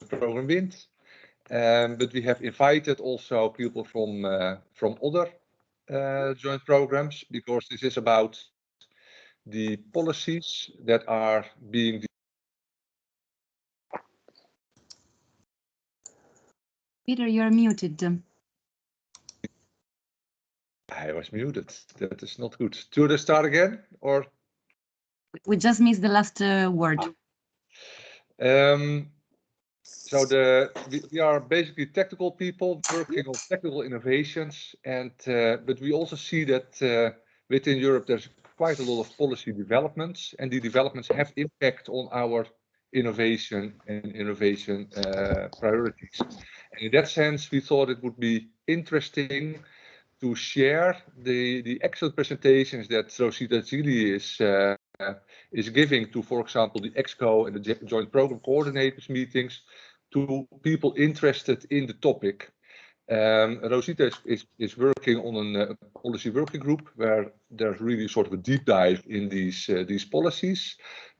program Wind. But we have invited also people from other joint programs, because this is about the policies that are being. Peter, you're muted. I was muted. That is not good. Should I start again, or? We just missed the last word. So we are basically technical people working on technical innovations, and but we also see that within Europe there's quite a lot of policy developments, and the developments have impact on our innovation and innovation priorities. And in that sense, we thought it would be interesting to share the excellent presentations that Rosita Zili is giving to, for example, the EXCO and the Joint Program Coordinators meetings, to people interested in the topic. Rosita is working on a policy working group where there's really sort of a deep dive in these policies.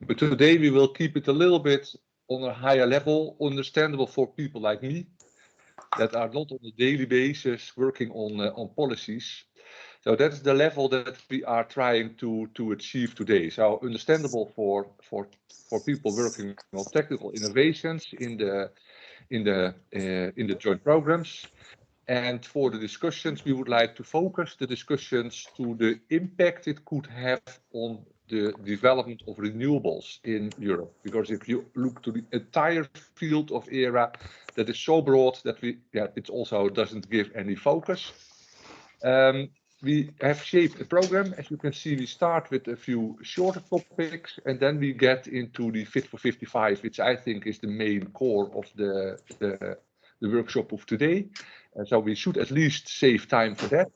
But today we will keep it a little bit on a higher level, understandable for people like me that are not on a daily basis working on policies. So that's the level that we are trying to achieve today. So understandable for people working on technical innovations in the joint programs. And for the discussions, we would like to focus the discussions to the impact it could have on the development of renewables in Europe. Because if you look to the entire field of EERA, that is so broad that it also doesn't give any focus. We have shaped a program. As you can see, we start with a few shorter topics, and then we get into the Fit for 55, which I think is the main core of the workshop of today. So we should at least save time for that.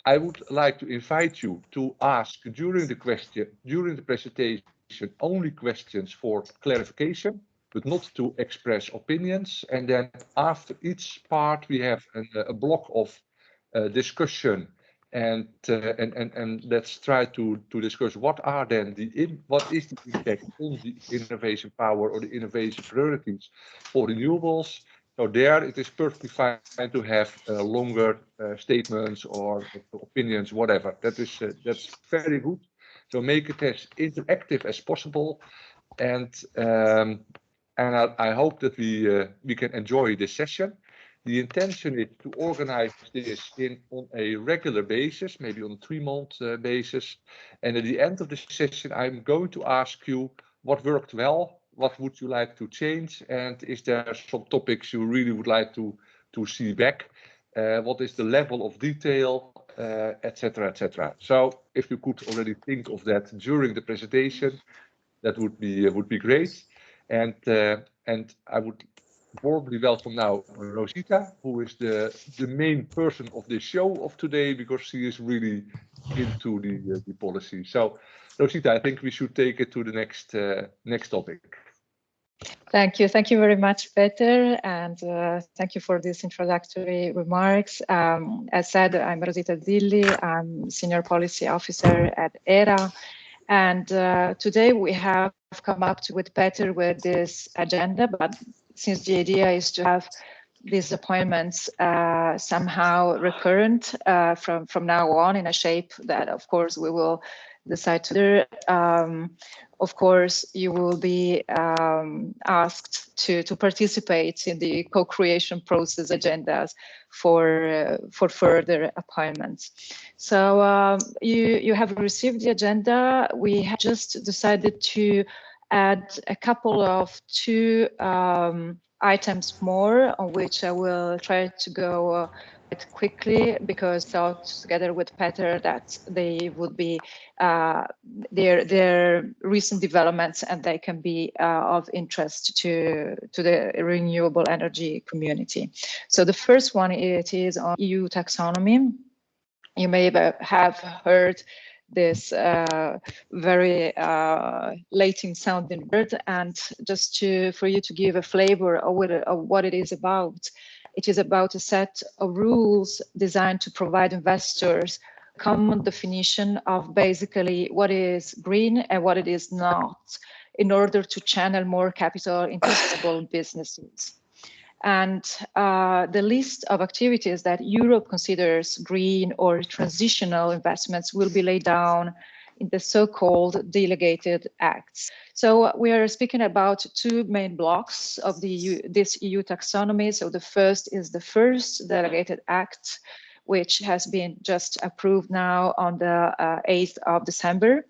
I would like to invite you to ask during the presentation only questions for clarification, but not to express opinions. And then after each part, we have a block of discussion, and let's try to discuss what is the impact on the innovation power or the innovation priorities for renewables. So there it is perfectly fine to have longer statements or opinions, whatever. That's very good. So make it as interactive as possible, and I hope that we can enjoy this session. The intention is to organize this on a regular basis, maybe on a 3-month basis. And at the end of the session, I'm going to ask you what worked well, what would you like to change, and is there some topics you really would like to see back? What is the level of detail, etc., etc. So if you could already think of that during the presentation, that would be great. And I would warmly welcome now Rosita, who is the main person of this show of today, because she is really into the policy. So Rosita, I think we should take it to the next topic. Thank you very much, Peter, and thank you for these introductory remarks. As said, I'm Rosita Zilli, I'm Senior Policy Officer at EERA, and today we have come up with Peter with this agenda, but since the idea is to have these appointments somehow recurrent from now on in a shape that, of course, we will decide to do. Of course, you will be asked to participate in the co-creation process agendas for further appointments. So you have received the agenda. We have just decided to add a couple of two items more, on which I will try to go quite quickly, because thought together with Peter that they would be their recent developments, and they can be of interest to the renewable energy community. So the first one, it is on EU taxonomy. You may have heard this very Latin sounding word, and just for you to give a flavor of what it is about. It is about a set of rules designed to provide investors common definition of basically what is green and what it is not. in order to channel more capital into sustainable businesses. And the list of activities that Europe considers green or transitional investments will be laid down in the so-called delegated acts. So we are speaking about two main blocks of this EU taxonomy. So the first is the first delegated act, which has been just approved now on the 8th of December.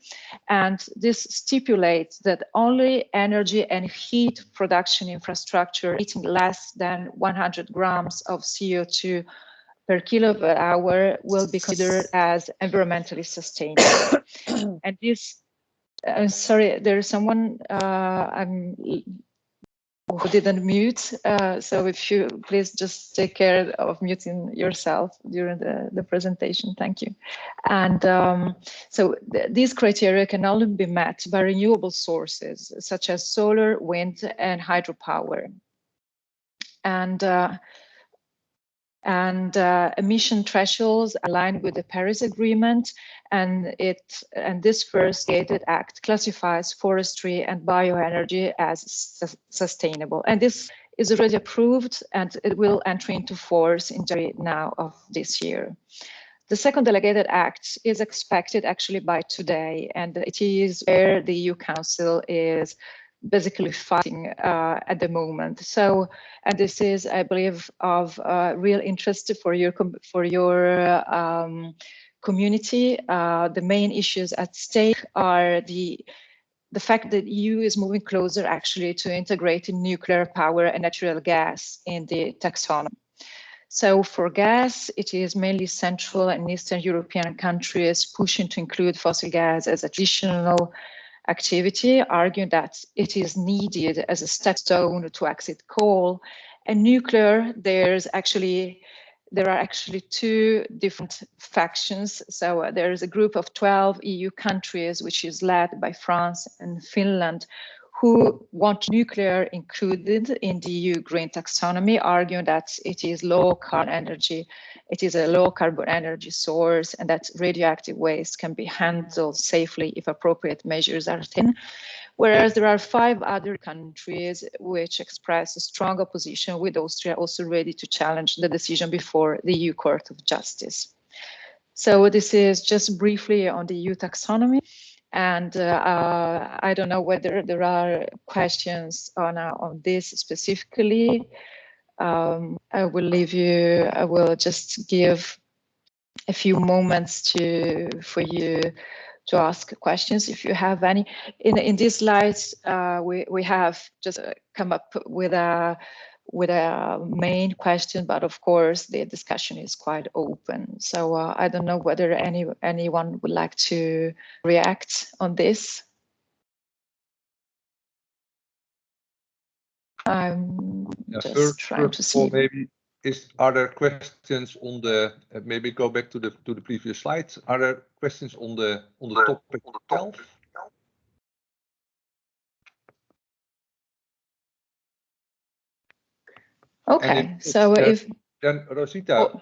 And this stipulates that only energy and heat production infrastructure emitting less than 100 grams of CO2 per kilowatt hour will be considered as environmentally sustainable. And this, sorry, there is someone who didn't mute. So if you please just take care of muting yourself during the presentation, thank you. And these criteria can only be met by renewable sources such as solar, wind, and hydropower. And emission thresholds aligned with the Paris Agreement, and this first delegated act classifies forestry and bioenergy as sustainable. And this is already approved, and it will enter into force in January now of this year. The second delegated act is expected actually by today, and it is where the EU Council is basically fighting at the moment. So, and this is, I believe, of real interest for your community. The main issues at stake are the fact that EU is moving closer actually to integrating nuclear power and natural gas in the taxonomy. So for gas, it is mainly Central and Eastern European countries pushing to include fossil gas as additional activity, arguing that it is needed as a stepping stone to exit coal. And nuclear, there are actually two different factions. So there is a group of 12 EU countries, which is led by France and Finland, who want nuclear included in the EU Green Taxonomy, arguing that it is low carbon energy, it is a low carbon energy source, and that radioactive waste can be handled safely if appropriate measures are taken. Whereas there are 5 other countries which express a strong opposition, with Austria also ready to challenge the decision before the EU Court of Justice. So this is just briefly on the EU taxonomy. And I don't know whether there are questions on this specifically. I will just give a few moments for you to ask questions if you have any. In these slides, we have just come up with a main question, but of course the discussion is quite open. So I don't know whether anyone would like to react on this. I'm just trying to see. Maybe are there questions on the? Maybe go back to the previous slides. Are there questions on the topic itself? Okay, so if then Rosita,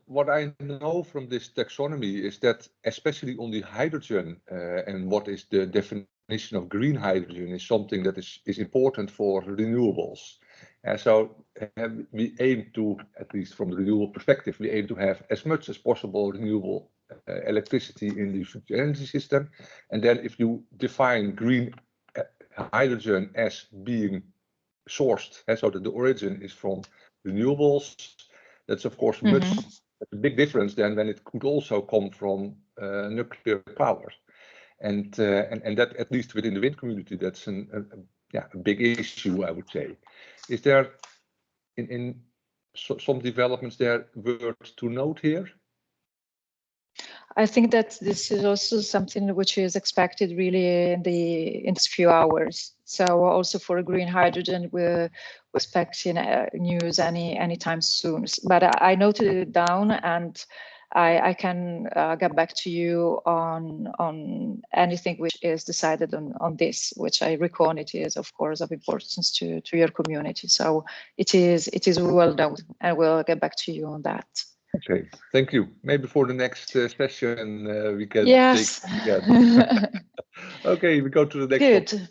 what I know from this taxonomy is that especially on the hydrogen and what is the definition of green hydrogen is something that is important for renewables. And so we aim to, at least from the renewable perspective, we aim to have as much as possible renewable electricity in the future energy system. And then if you define green hydrogen as being sourced, so that the origin is from renewables, that's of course much a big difference than when it could also come from nuclear power, and that, at least within the wind community, that's a big issue, I would say. Is there some developments there worth to note here? I think that this is also something which is expected really in these few hours. So also for green hydrogen, we're expecting news anytime soon. But I noted it down, and I can get back to you on anything which is decided on this, which I reckon it is, of course, of importance to your community. So it is well known, and we'll get back to you on that. Okay, thank you. Maybe for the next session we can yes. take again. Okay, we go to the next Good. one.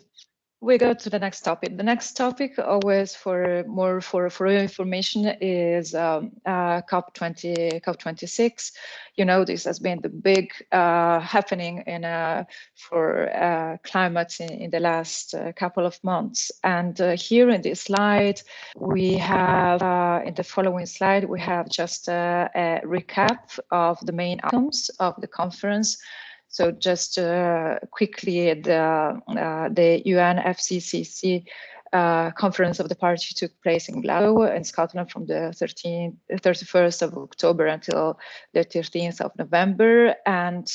we go to the next topic. The next topic, always for more for information, is COP26. You know, this has been the big happening in for climate in the last couple of months. And here in this slide, we have in the following slide, we have just a recap of the main outcomes of the conference. So just quickly, the UNFCCC Conference of the Parties took place in Glasgow in Scotland from the 31st of October until the 13th of November. And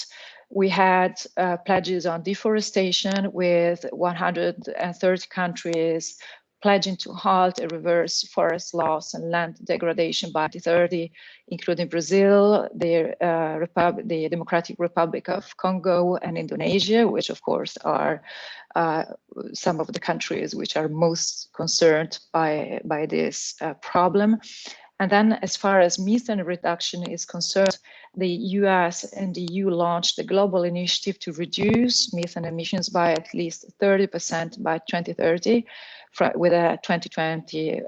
we had pledges on deforestation with 130 countries pledging to halt and reverse forest loss and land degradation by 2030, including Brazil, the Democratic Republic of Congo, and Indonesia, which of course are some of the countries which are most concerned by this problem. And then as far as methane reduction is concerned, the US and the EU launched a global initiative to reduce methane emissions by at least 30% by 2030 with a 2020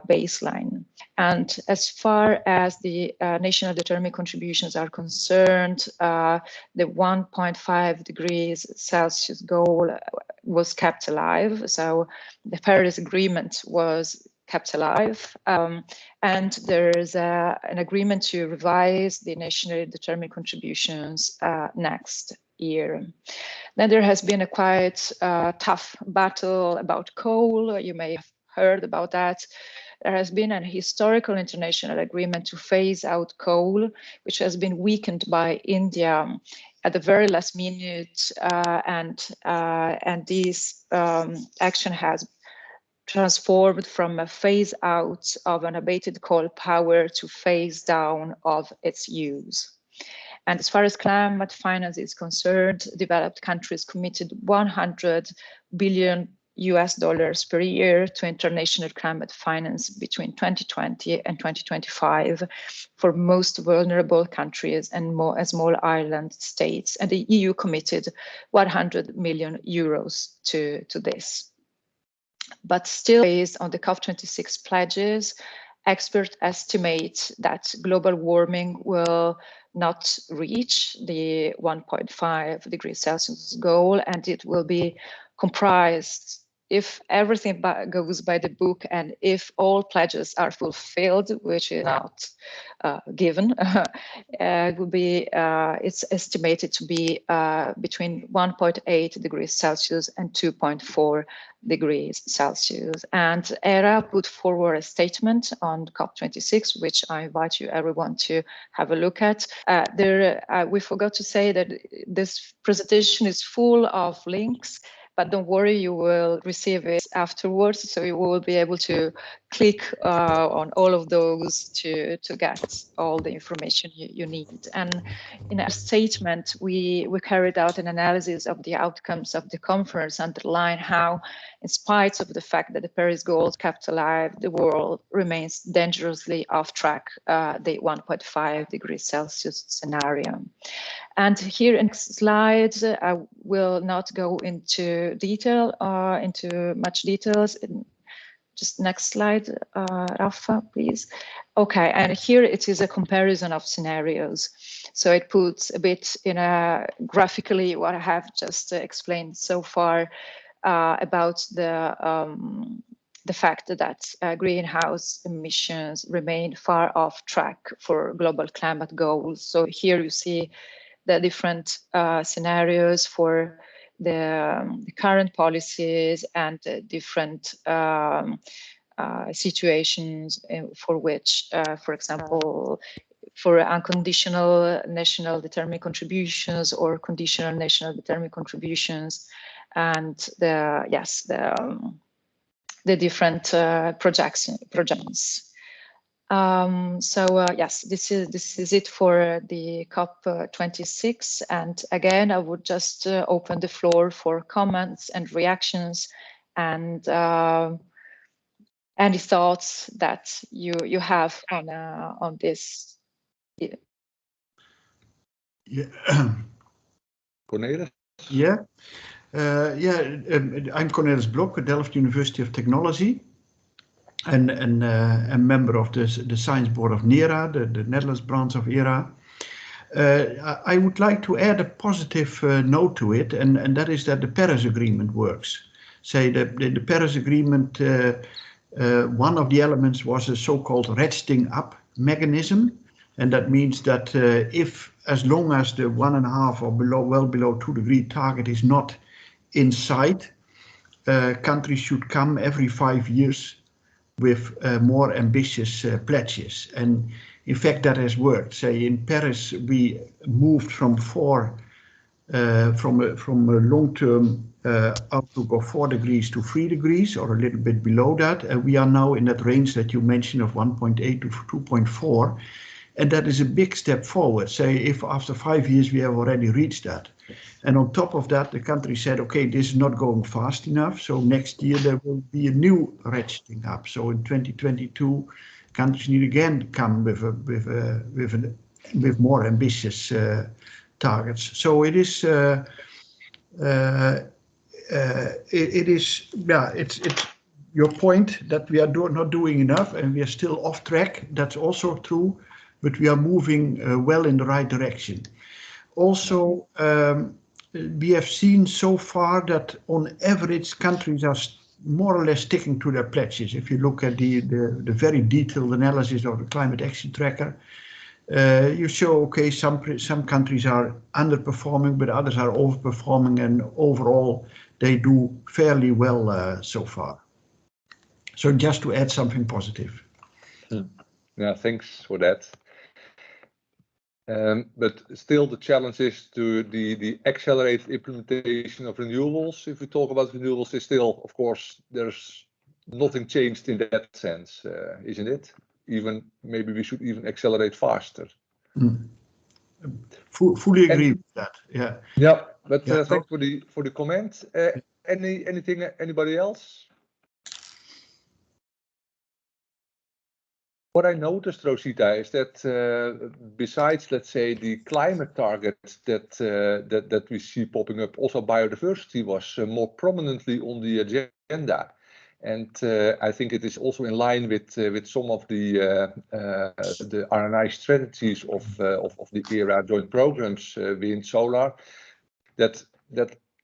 baseline. And as far as the national determined contributions are concerned, the 1.5 degrees Celsius goal was kept alive. So the Paris Agreement was kept alive. And there's an agreement to revise the nationally determined contributions next year. Then there has been a quite tough battle about coal. You may have heard about that. There has been an historical international agreement to phase out coal, which has been weakened by India at the very last minute, and this action has transformed from a phase out of unabated coal power to phase down of its use. And as far as climate finance is concerned, developed countries committed $100 billion per year to international climate finance between 2020 and 2025 for most vulnerable countries and small island states. And the EU committed 100 million euros to this. But still, based on the COP26 pledges, experts estimate that global warming will not reach the 1.5 degrees Celsius goal, and it will be comprised, if everything goes by the book and if all pledges are fulfilled, which is not given, it will be, it's estimated to be between 1.8 degrees Celsius and 2.4 degrees Celsius. And EERA put forward a statement on COP26, which I invite you everyone to have a look at. We forgot to say that this presentation is full of links, but don't worry, you will receive it afterwards. So you will be able to click on all of those to get all the information you need. And in our statement, we carried out an analysis of the outcomes of the conference, underline how, in spite of the fact that the Paris goals kept alive, the world remains dangerously off track, the 1.5 degrees Celsius scenario. And here in slides, I will not go into detail, into much details. Just next slide, Rafa, please. Okay, and here it is a comparison of scenarios. So it puts a bit in a graphically what I have just explained so far about the fact that greenhouse emissions remain far off track for global climate goals. So here you see the different scenarios for the current policies and different situations for which, for example, for unconditional national determined contributions or conditional national determined contributions, and the different projections. Yes, this is it for the COP26. And again, I would just open the floor for comments and reactions and any thoughts that you have on this. Yeah. Cornelis? Yeah. I'm Cornelis Blok at Delft University of Technology, and a member of the Science Board of NERA, the Netherlands branch of EERA. I would like to add a positive note to it, and that is that the Paris Agreement works. Say that the Paris Agreement, one of the elements was a so-called ratcheting up mechanism, and that means that as long as the 1.5 or well below 2 degree target is not in sight, countries should come every 5 years with more ambitious pledges. And in fact, that has worked. Say in Paris, we moved from a long-term outlook of 4 degrees to 3 degrees, or a little bit below that. And we are now in that range that you mentioned of 1.8 to 2.4. And that is a big step forward. Say if after 5 years we have already reached that. And on top of that, the country said, okay, this is not going fast enough. So next year there will be a new ratcheting up. So in 2022, countries need again come with more ambitious targets. So it is it's your point that we are not doing enough and we are still off track. That's also true, but we are moving well in the right direction. Also, we have seen so far that on average countries are more or less sticking to their pledges. If you look at the very detailed analysis of the Climate Action Tracker, you show, okay, some countries are underperforming, but others are overperforming, and overall they do fairly well so far. So just to add something positive. Yeah, thanks for that. But still the challenge is to the accelerated implementation of renewables. If we talk about renewables, is still, of course, there's nothing changed in that sense, isn't it? Even maybe we should even accelerate faster. Fully agree with that. Yeah. Yeah, but thanks for the comment. Anybody else? What I noticed, Rosita, is that besides, let's say, the climate targets that we see popping up, also biodiversity was more prominently on the agenda, and I think it is also in line with some of the R&I strategies of the EERA joint programs, wind, solar, that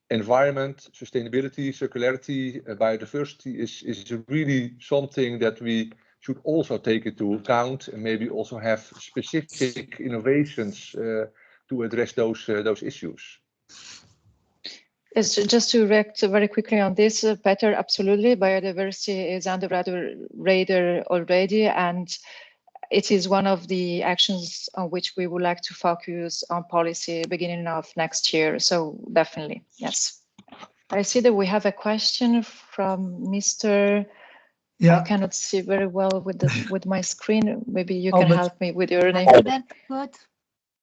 environment, sustainability, circularity, biodiversity is really something that we should also take into account and maybe also have specific innovations to address those issues. Yes, just to react very quickly on this, Peter, absolutely. Biodiversity is under radar already, and it is one of the actions on which we would like to focus on policy beginning of next year. So definitely, yes. I see that we have a question from Mr. Yeah. I cannot see very well with my screen. Maybe you Albert. can help me with your name.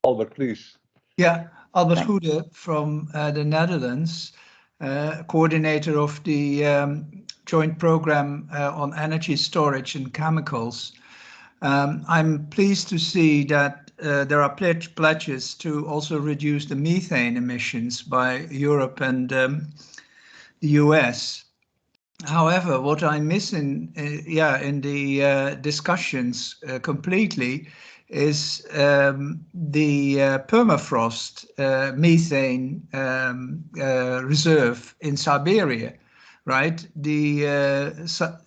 Albert, please. Yeah, Albert Goede from the Netherlands, coordinator of the joint program on energy storage and chemicals. I'm pleased to see that there are pledges to also reduce the methane emissions by Europe and the US. However, what I miss in the discussions completely is the permafrost methane reserve in Siberia, right? The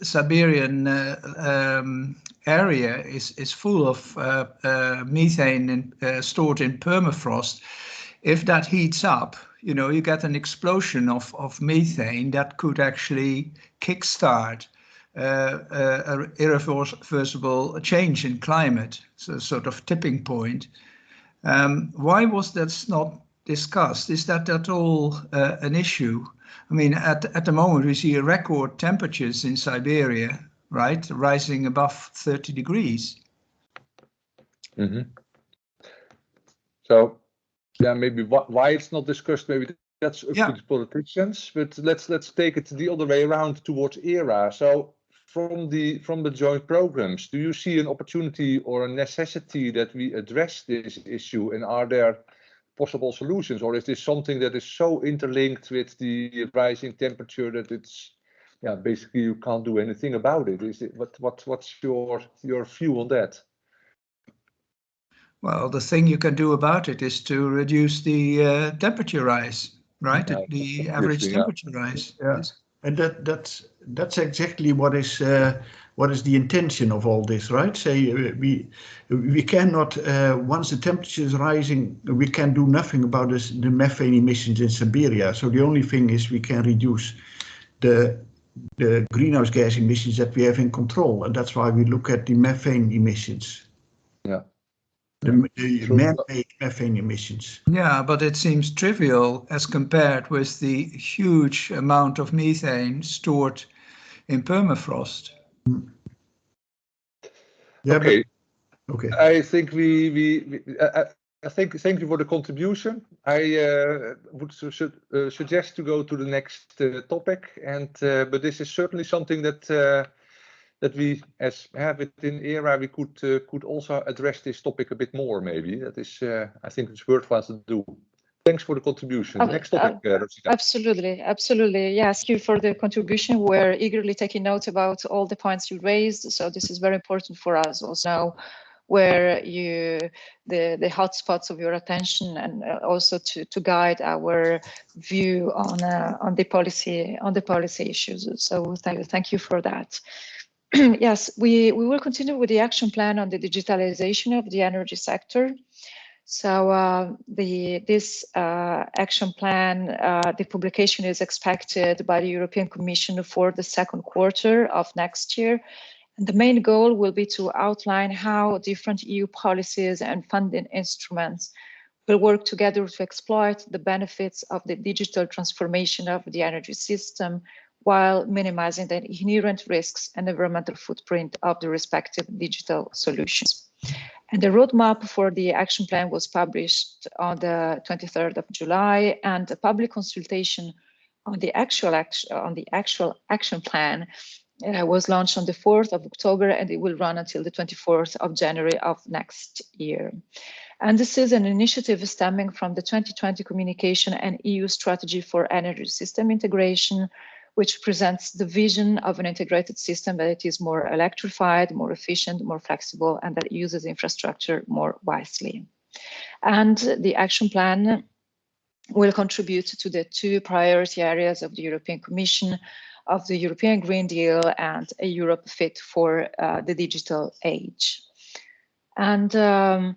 Siberian area is full of methane stored in permafrost. If that heats up, you know, you get an explosion of methane that could actually kickstart an irreversible change in climate, so sort of tipping point. Why was that not discussed? Is that at all an issue? I mean, at the moment we see record temperatures in Siberia, right, rising above 30 degrees. Mm-hmm. So, yeah, maybe why it's not discussed, maybe that's up to the politicians, but let's take it the other way around towards EERA. So from the joint programs, do you see an opportunity or a necessity that we address this issue, and are there possible solutions, or is this something that is so interlinked with the rising temperature that it's, yeah, basically you can't do anything about it? Is it what's your view on that? Well, the thing you can do about it is to reduce the temperature rise, right? Yeah, The average temperature rise. Yeah. Yes. And that's exactly what is the intention of all this, right? Say we cannot once the temperature is rising, we can do nothing about the methane emissions in Siberia. So the only thing is we can reduce the greenhouse gas emissions that we have in control, and that's why we look at the methane emissions. Yeah. The man-made methane emissions. Yeah, but it seems trivial as compared with the huge amount of methane stored in permafrost. Yeah, okay. Okay. I think I think thank you for the contribution. I would suggest to go to the next topic, and but this is certainly something that that we, as within EERA, we could also address this topic a bit more. Maybe that is, I think it's worthwhile to do. Thanks for the contribution. Next topic, Rosita. Absolutely, absolutely. Yes, thank you for the contribution. We're eagerly taking note about all the points you raised. So this is very important for us also know where the hotspots of your attention, and also to guide our view on the policy issues. So thank you for that. Yes, we will continue with the action plan on the digitalization of the energy sector. So this action plan, the publication is expected by the European Commission for the second quarter of next year. And the main goal will be to outline how different EU policies and funding instruments will work together to exploit the benefits of the digital transformation of the energy system, while minimizing the inherent risks and environmental footprint of the respective digital solutions. And the roadmap for the action plan was published on the 23rd of July, and a public consultation on the actual action plan was launched on the 4th of October, and it will run until the 24th of January of next year. And this is an initiative stemming from the 2020 communication and EU strategy for energy system integration, which presents the vision of an integrated system that is more electrified, more efficient, more flexible, and that uses infrastructure more wisely. And the action plan will contribute to the two priority areas of the European Commission, of the European Green Deal and a Europe fit for the digital age. And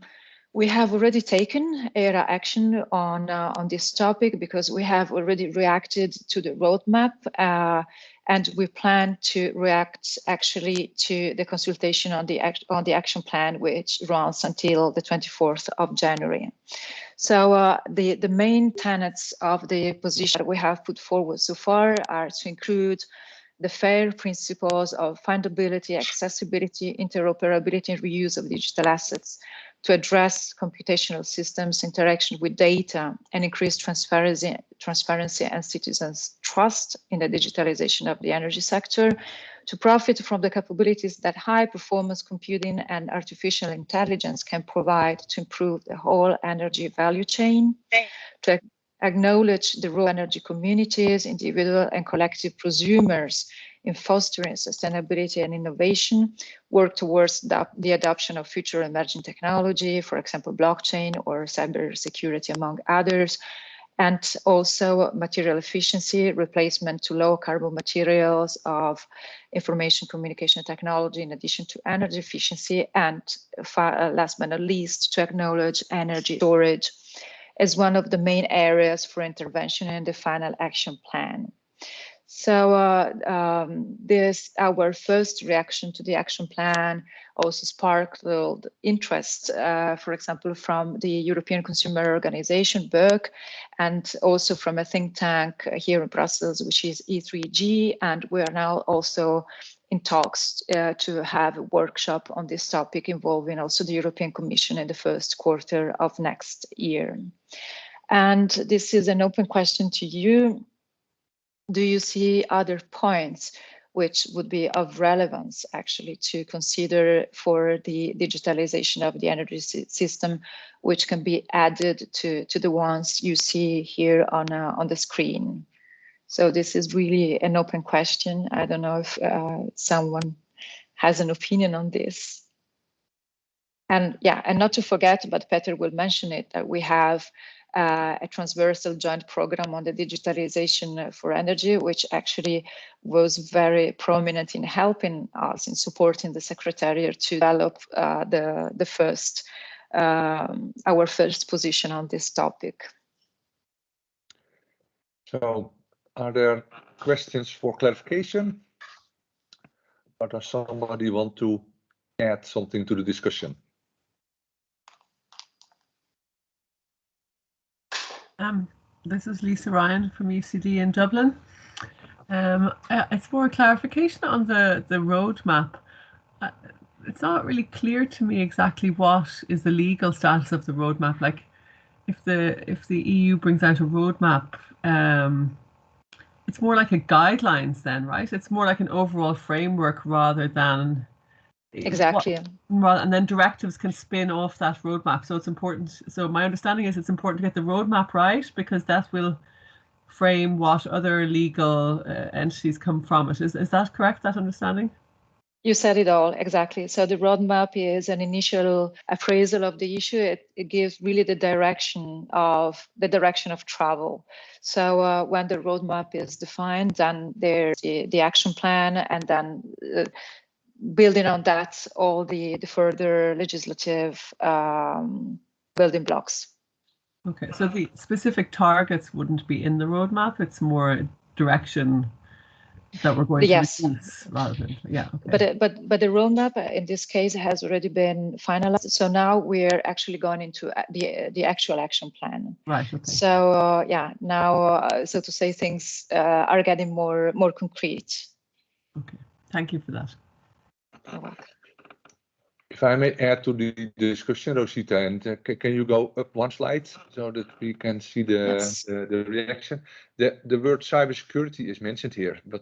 we have already taken EERA action on this topic, because we have already reacted to the roadmap, and we plan to react actually to the consultation on the action plan, which runs until the 24th of January. So the main tenets of the position we have put forward so far are to include the FAIR principles of findability, accessibility, interoperability, and reuse of digital assets, to address computational systems, interaction with data, and increase transparency and citizens' trust in the digitalization of the energy sector, to profit from the capabilities that high-performance computing and artificial intelligence can provide to improve the whole energy value chain, to acknowledge the role of energy communities, individual and collective prosumers in fostering sustainability and innovation, work towards the adoption of future emerging technology, for example, blockchain or cybersecurity, among others, and also material efficiency, replacement to low carbon materials of information communication technology, in addition to energy efficiency, and last but not least, to acknowledge energy storage as one of the main areas for intervention in the final action plan. So this, our first reaction to the action plan, also sparked interest, for example, from the European Consumer Organization, BERC, and also from a think tank here in Brussels, which is E3G, and we are now also in talks to have a workshop on this topic involving also the European Commission in the first quarter of next year. And this is an open question to you. Do you see other points which would be of relevance actually to consider for the digitalization of the energy system, which can be added to the ones you see here on the screen. So this is really an open question. I don't know if someone has an opinion on this. And yeah, and not to forget, but Peter will mention it, that we have a transversal joint program on the digitalization for energy, which actually was very prominent in helping us in supporting the Secretariat to develop our first position on this topic. So, are there questions for clarification? Or does somebody want to add something to the discussion? This is Lisa Ryan from UCD in Dublin. It's more clarification on the roadmap. It's not really clear to me exactly what is the legal status of the roadmap. Like, if the EU brings out a roadmap, it's more like a guidelines then, right? It's more like an overall framework rather than exactly. And then directives can spin off that roadmap. So it's important. So my understanding is it's important to get the roadmap right, because that will frame what other legal entities come from it. Is that correct, that understanding? You said it all, exactly. So the roadmap is an initial appraisal of the issue. It gives really the direction of travel. So when the roadmap is defined, then there's the action plan, and then building on that, all the further legislative building blocks. Okay, so the specific targets wouldn't be in the roadmap. It's more direction that we're going to reduce rather than, yeah. Okay. But the roadmap in this case has already been finalized. So now we're actually going into the actual action plan. Right. Okay. So yeah, now so to say, things are getting more concrete. Okay. Thank you for that. You're welcome. If I may add to the discussion, Rosita, and can you go up one slide so that we can see the reaction? The word cybersecurity is mentioned here, but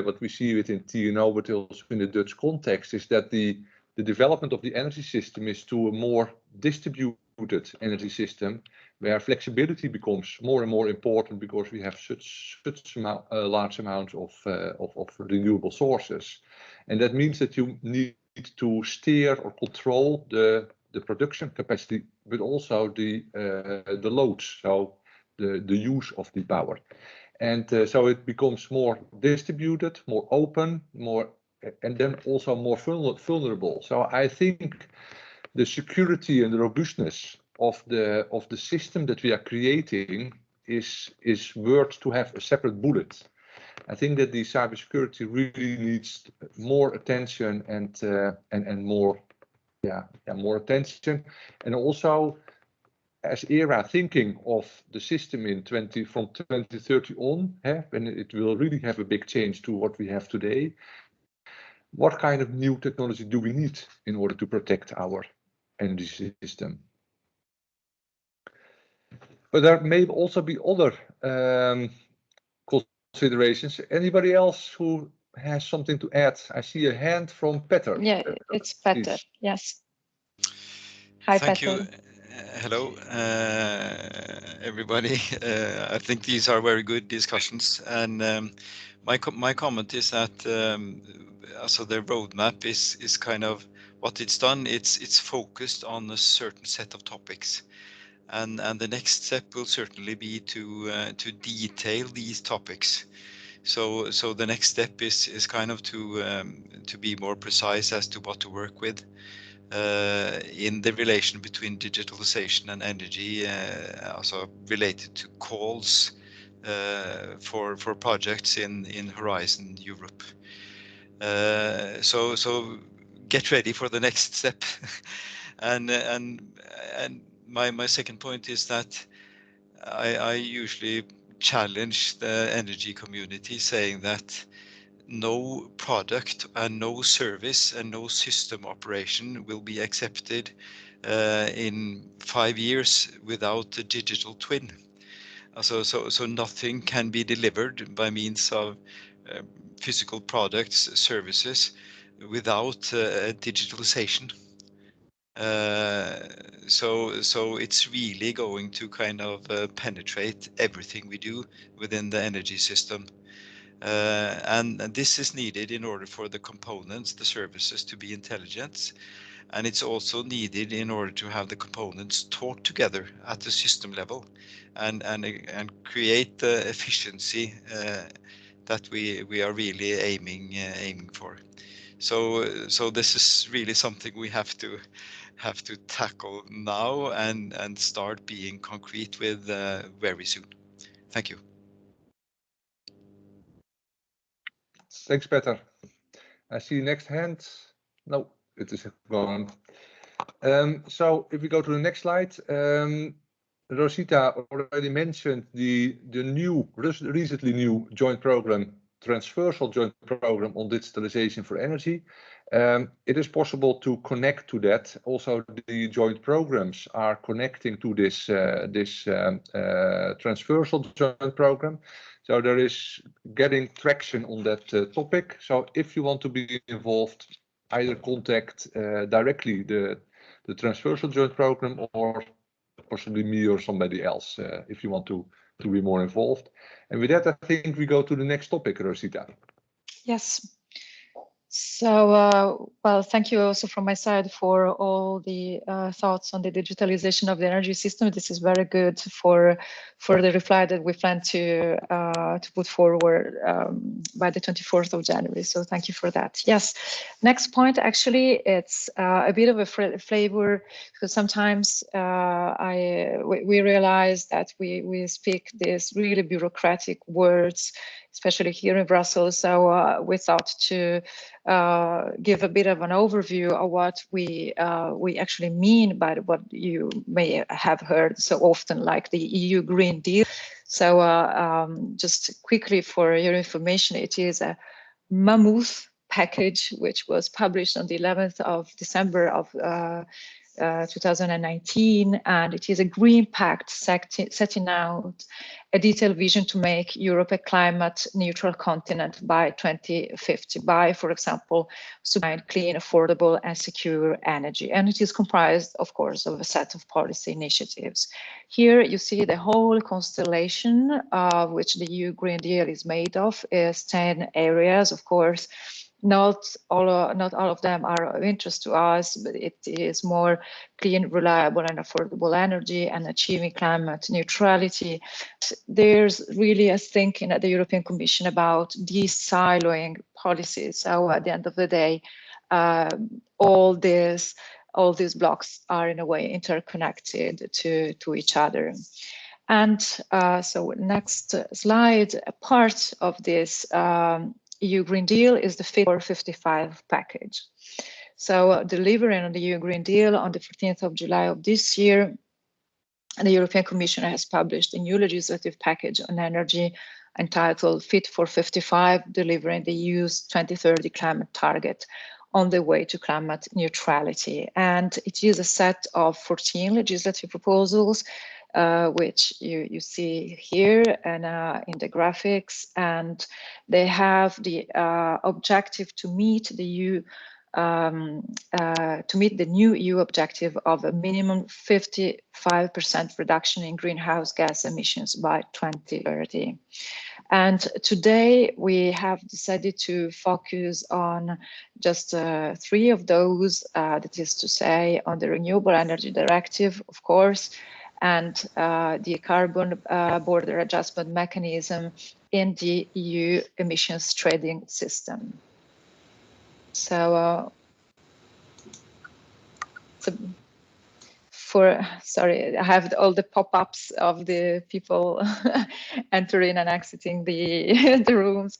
what we see within TNO, but also in the Dutch context, is that the development of the energy system is to a more distributed energy system, where flexibility becomes more and more important because we have such large amounts of renewable sources, and that means that you need to steer or control the production capacity, but also the loads, so the use of the power, and so it becomes more distributed, more open, and then also more vulnerable. So I think the security and the robustness of the system that we are creating is worth to have a separate bullet. I think that the cybersecurity really needs more attention and more attention, and also as ERA thinking of the system from 2030 on, and it will really have a big change to what we have today. What kind of new technology do we need in order to protect our energy system? But there may also be other considerations. Anybody else who has something to add? I see a hand from Peter. Yeah, it's Peter. Yes. Hi, Thank Peter. you. Hello, everybody. I think these are very good discussions, and my comment is that also the roadmap is kind of what it's done. It's focused on a certain set of topics, and the next step will certainly be to detail these topics. So the next step is kind of to be more precise as to what to work with in the relation between digitalization and energy, also related to calls for projects in Horizon Europe. So get ready for the next step. and my second point is that I usually challenge the energy community, saying that no product and no service and no system operation will be accepted in 5 years without a digital twin. So nothing can be delivered by means of physical products, services without digitalization. So it's really going to kind of penetrate everything we do within the energy system. And this is needed in order for the components, the services to be intelligent. And it's also needed in order to have the components talk together at the system level and create the efficiency that we are really aiming for. So this is really something we have to tackle now and start being concrete with very soon. Thank you. Thanks, Peter. I see next hand. No, it is gone. So if we go to the next slide, Rosita already mentioned the recently new joint program, transversal joint program on digitalization for energy. It is possible to connect to that. Also, the joint programs are connecting to this transversal joint program. So there is getting traction on that topic. So if you want to be involved, either contact directly the transversal joint program or possibly me or somebody else if you want to be more involved. And with that, I think we go to the next topic, Rosita. Yes. So, well, thank you also from my side for all the thoughts on the digitalization of the energy system. This is very good for the reply that we plan to put forward by the 24th of January. So thank you for that. Yes. Next point, actually, it's a bit of a flavor because sometimes we realize that we speak these really bureaucratic words, especially here in Brussels. So we thought to give a bit of an overview of what we actually mean by what you may have heard so often, like the EU Green Deal. So just quickly for your information, it is a mammoth package which was published on the 11th of December of 2019, and it is a green pact setting out a detailed vision to make Europe a climate neutral continent by 2050 by, for example, supplying clean, affordable and secure energy. And it is comprised, of course, of a set of policy initiatives. Here you see the whole constellation of which the EU Green Deal is made of is 10 areas, of course. Not all of them are of interest to us, but it is more clean, reliable and affordable energy and achieving climate neutrality. There's really a thinking at the European Commission about de-siloing policies. So at the end of the day, all these blocks are in a way interconnected to each other. And so next slide, a part of this EU Green Deal is the Fit for 55 package. So delivering on the EU Green Deal on the 14th of July of this year, the European Commission has published a new legislative package on energy entitled Fit for 55, delivering the EU's 2030 climate target on the way to climate neutrality. And it is a set of 14 legislative proposals which you see here and in the graphics, and they have the objective to meet the new EU objective of a minimum 55% reduction in greenhouse gas emissions by 2030. And today we have decided to focus on just 3 of those, that is to say on the Renewable Energy Directive, of course, and the carbon border adjustment mechanism in the EU emissions trading system. So, sorry, I have all the pop-ups of the people entering and exiting the rooms.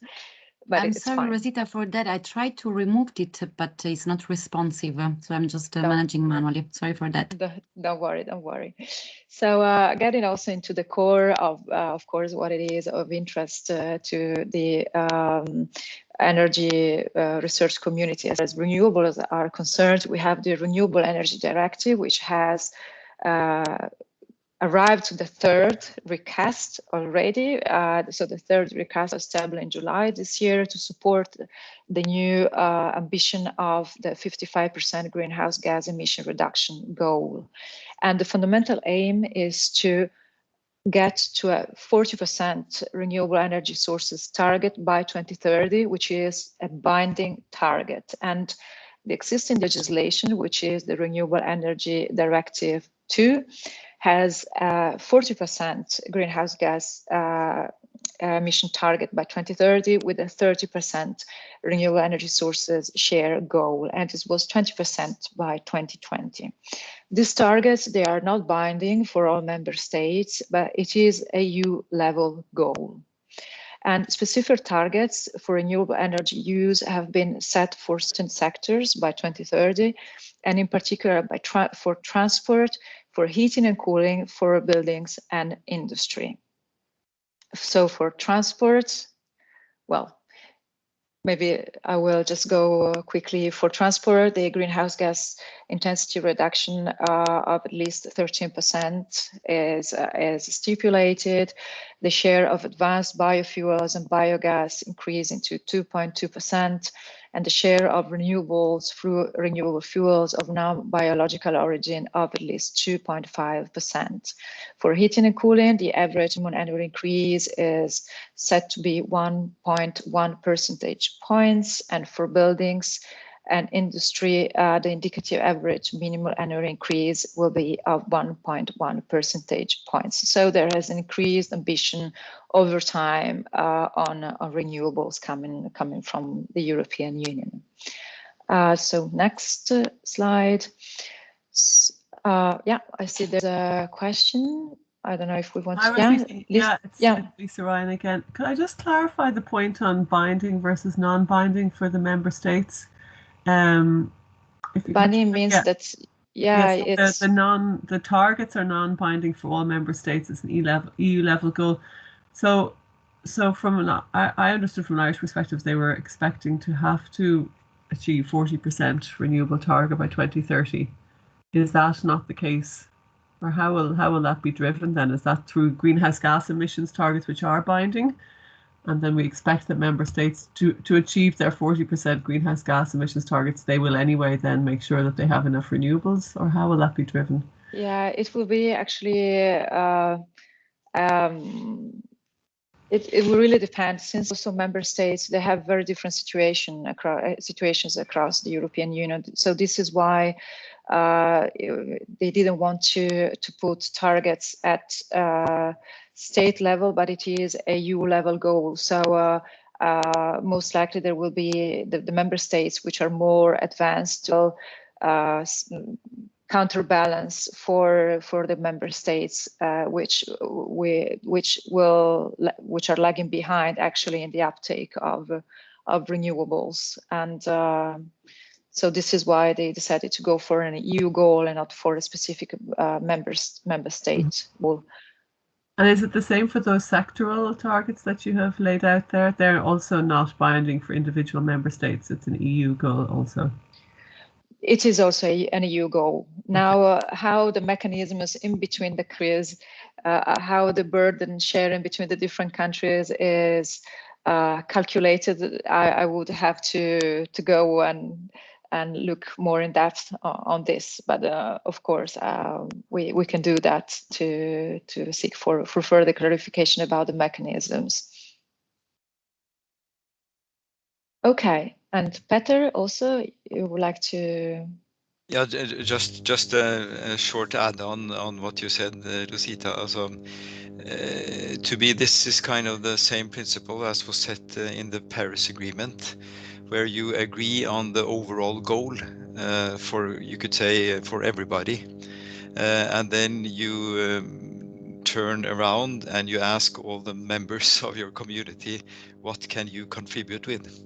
But I'm it's sorry, fine. Rosita, for that. I tried to remove it, but it's not responsive. So I'm just managing manually. Sorry for that. Don't worry, don't worry. So getting also into the core of course, what it is of interest to the energy research community as renewables are concerned. We have the Renewable Energy Directive, which has arrived to the third recast already. So the third recast was established in July this year to support the new ambition of the 55% greenhouse gas emission reduction goal. And the fundamental aim is to get to a 40% renewable energy sources target by 2030, which is a binding target. And the existing legislation, which is the Renewable Energy Directive 2, has a 40% greenhouse gas emission target by 2030 with a 30% renewable energy sources share goal, and this was 20% by 2020. These targets, they are not binding for all member states, but it is a EU level goal. And specific targets for renewable energy use have been set for certain sectors by 2030, and in particular for transport, for heating and cooling, for buildings and industry. So for transport, well, maybe I will just go quickly. For transport, the greenhouse gas intensity reduction of at least 13% is stipulated. The share of advanced biofuels and biogas increasing to 2.2%, and the share of renewables through renewable fuels of non-biological origin of at least 2.5%. For heating and cooling, the average annual increase is set to be 1.1 percentage points, and for buildings and industry, the indicative average minimum annual increase will be of 1.1 percentage points. So there is an increased ambition over time on renewables coming from the European Union. So next slide. Yeah, I see there's a question. I don't know if we want to. It's Lisa Ryan again. Could I just clarify the point on binding versus non-binding for the member states? Binding means that it's the targets are non-binding for all member states. It's an EU level goal. So from I understood from an Irish perspective, they were expecting to have to achieve 40% renewable target by 2030. Is that not the case? Or how will that be driven then? Is that through greenhouse gas emissions targets which are binding? And then we expect that member states to achieve their 40% greenhouse gas emissions targets, they will anyway then make sure that they have enough renewables, or how will that be driven? Yeah, it will be actually, it will really depend, since also member states, they have very different situations across the European Union. So this is why they didn't want to put targets at state level, but it is a EU level goal. So most likely there will be the member states which are more advanced will counterbalance for the member states which are lagging behind actually in the uptake of renewables. And so this is why they decided to go for an EU goal and not for a specific member state goal. And is it the same for those sectoral targets that you have laid out there? They're also not binding for individual member states. It's an EU goal also. It is also an EU goal. Now, how the mechanisms in between the countries, how the burden sharing between the different countries is calculated, I would have to go and look more in depth on this. But of course, we can do that to seek for further clarification about the mechanisms. Okay, and Peter, also, you would like to? Yeah, just a short add on what you said, Rosita. Also, to me, this is kind of the same principle as was set in the Paris Agreement, where you agree on the overall goal for, you could say, for everybody, and then you turn around and you ask all the members of your community, what can you contribute with?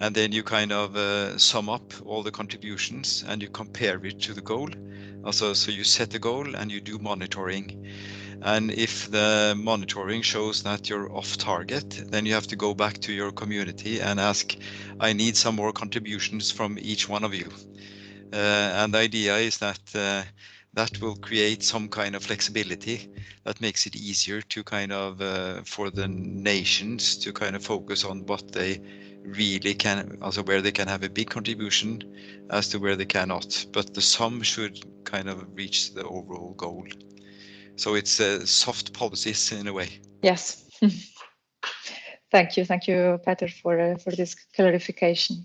And then you kind of sum up all the contributions and you compare it to the goal. Also, so you set the goal and you do monitoring. And if the monitoring shows that you're off target, then you have to go back to your community and ask, I need some more contributions from each one of you. And the idea is that that will create some kind of flexibility that makes it easier to kind of for the nations to kind of focus on what they really can, also where they can have a big contribution as to where they cannot, but the sum should kind of reach the overall goal. So it's soft policies in a way. Yes. Thank you, Peter, for this clarification.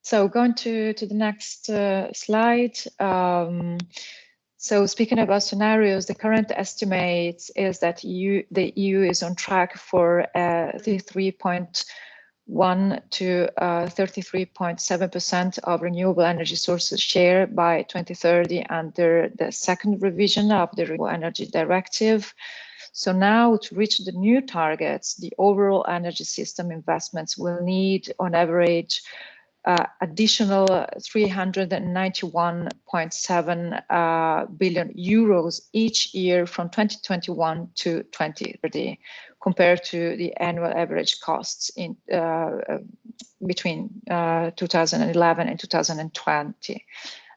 So going to the next slide. So speaking about scenarios, the current estimate is that the EU is on track for 33.1 to 33.7% of renewable energy sources share by 2030 under the second revision of the Renewable Energy Directive. So now to reach the new targets, the overall energy system investments will need on average additional 391.7 billion euros each year from 2021 to 2030, compared to the annual average costs in between 2011 and 2020.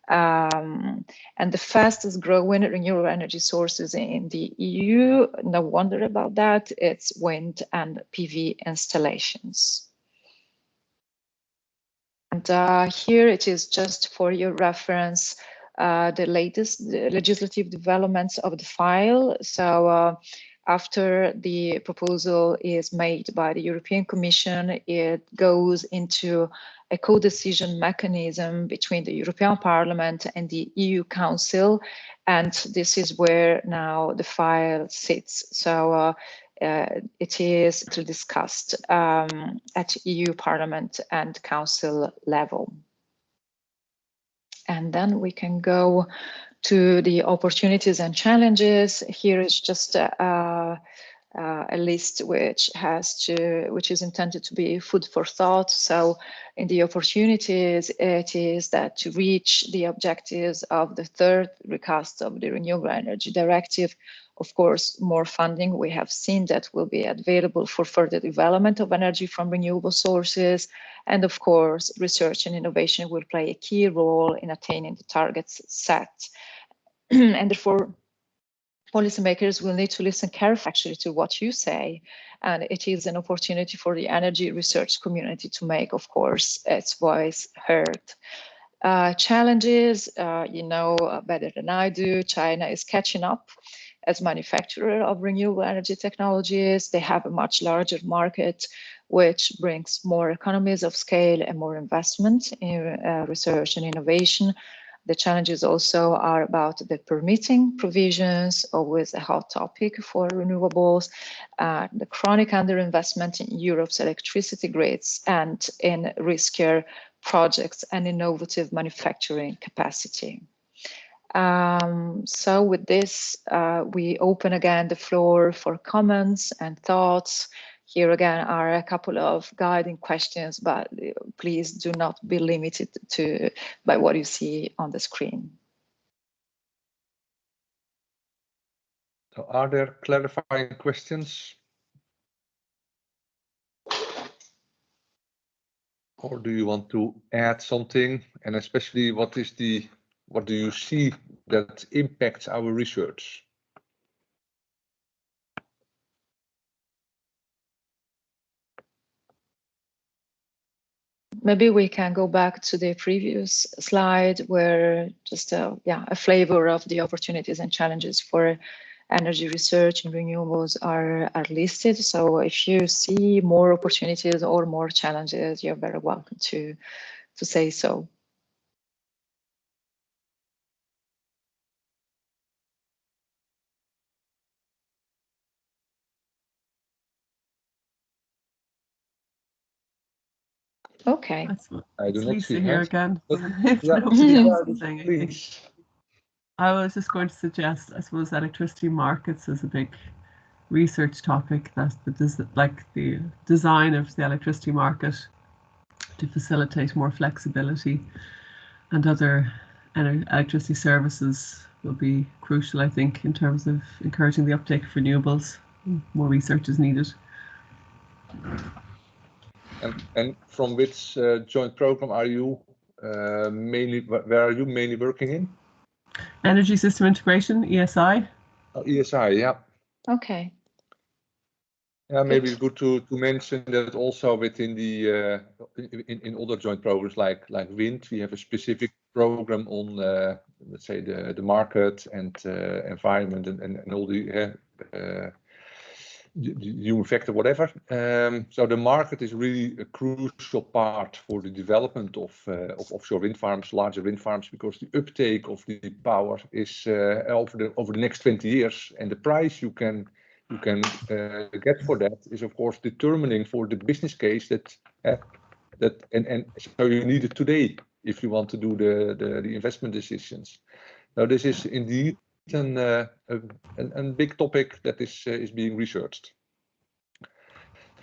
And the fastest growing renewable energy sources in the EU, no wonder about that, it's wind and PV installations. And here it is just for your reference, the latest legislative developments of the file. So after the proposal is made by the European Commission, it goes into a co-decision mechanism between the European Parliament and the EU Council. And this is where now the file sits. So it is discussed at EU Parliament and Council level. And then we can go to the opportunities and challenges. Here is just a list which is intended to be food for thought. So in the opportunities, it is that to reach the objectives of the third recast of the Renewable Energy Directive, of course, more funding, we have seen that will be available for further development of energy from renewable sources. And of course, research and innovation will play a key role in attaining the targets set. And therefore, policymakers will need to listen carefully actually to what you say. And it is an opportunity for the energy research community to make, of course, its voice heard. Challenges, you know better than I do, China is catching up as manufacturer of renewable energy technologies. They have a much larger market, which brings more economies of scale and more investment in research and innovation. The challenges also are about the permitting provisions, always a hot topic for renewables, the chronic underinvestment in Europe's electricity grids, and in riskier projects and innovative manufacturing capacity. So with this, we open again the floor for comments and thoughts. Here again are a couple of guiding questions, but please do not be limited by what you see on the screen. So are there clarifying questions? Or do you want to add something? And especially what do you see that impacts our research? Maybe we can go back to the previous slide where just a flavor of the opportunities and challenges for energy research and renewables are listed. So if you see more opportunities or more challenges, you're very welcome to say so. Okay. I do not Lisa see here hands. again. Yeah. I was just going to suggest, I suppose, electricity markets is a big research topic. That's the design of the electricity market to facilitate more flexibility, and other electricity services will be crucial, I think, in terms of encouraging the uptake of renewables. More research is needed. And from which joint program are you mainly? Where are you mainly working in? Energy system integration, ESI. ESI, yeah. Okay. Yeah, maybe it's good to mention that also within the in other joint programs like wind, we have a specific program on let's say the market and environment and all the human factor, whatever. So the market is really a crucial part for the development of offshore wind farms, larger wind farms, because the uptake of the power is over the next 20 years, and the price you can get for that is of course determining for the business case that and so you need it today if you want to do the investment decisions. Now this is indeed a big topic that is being researched.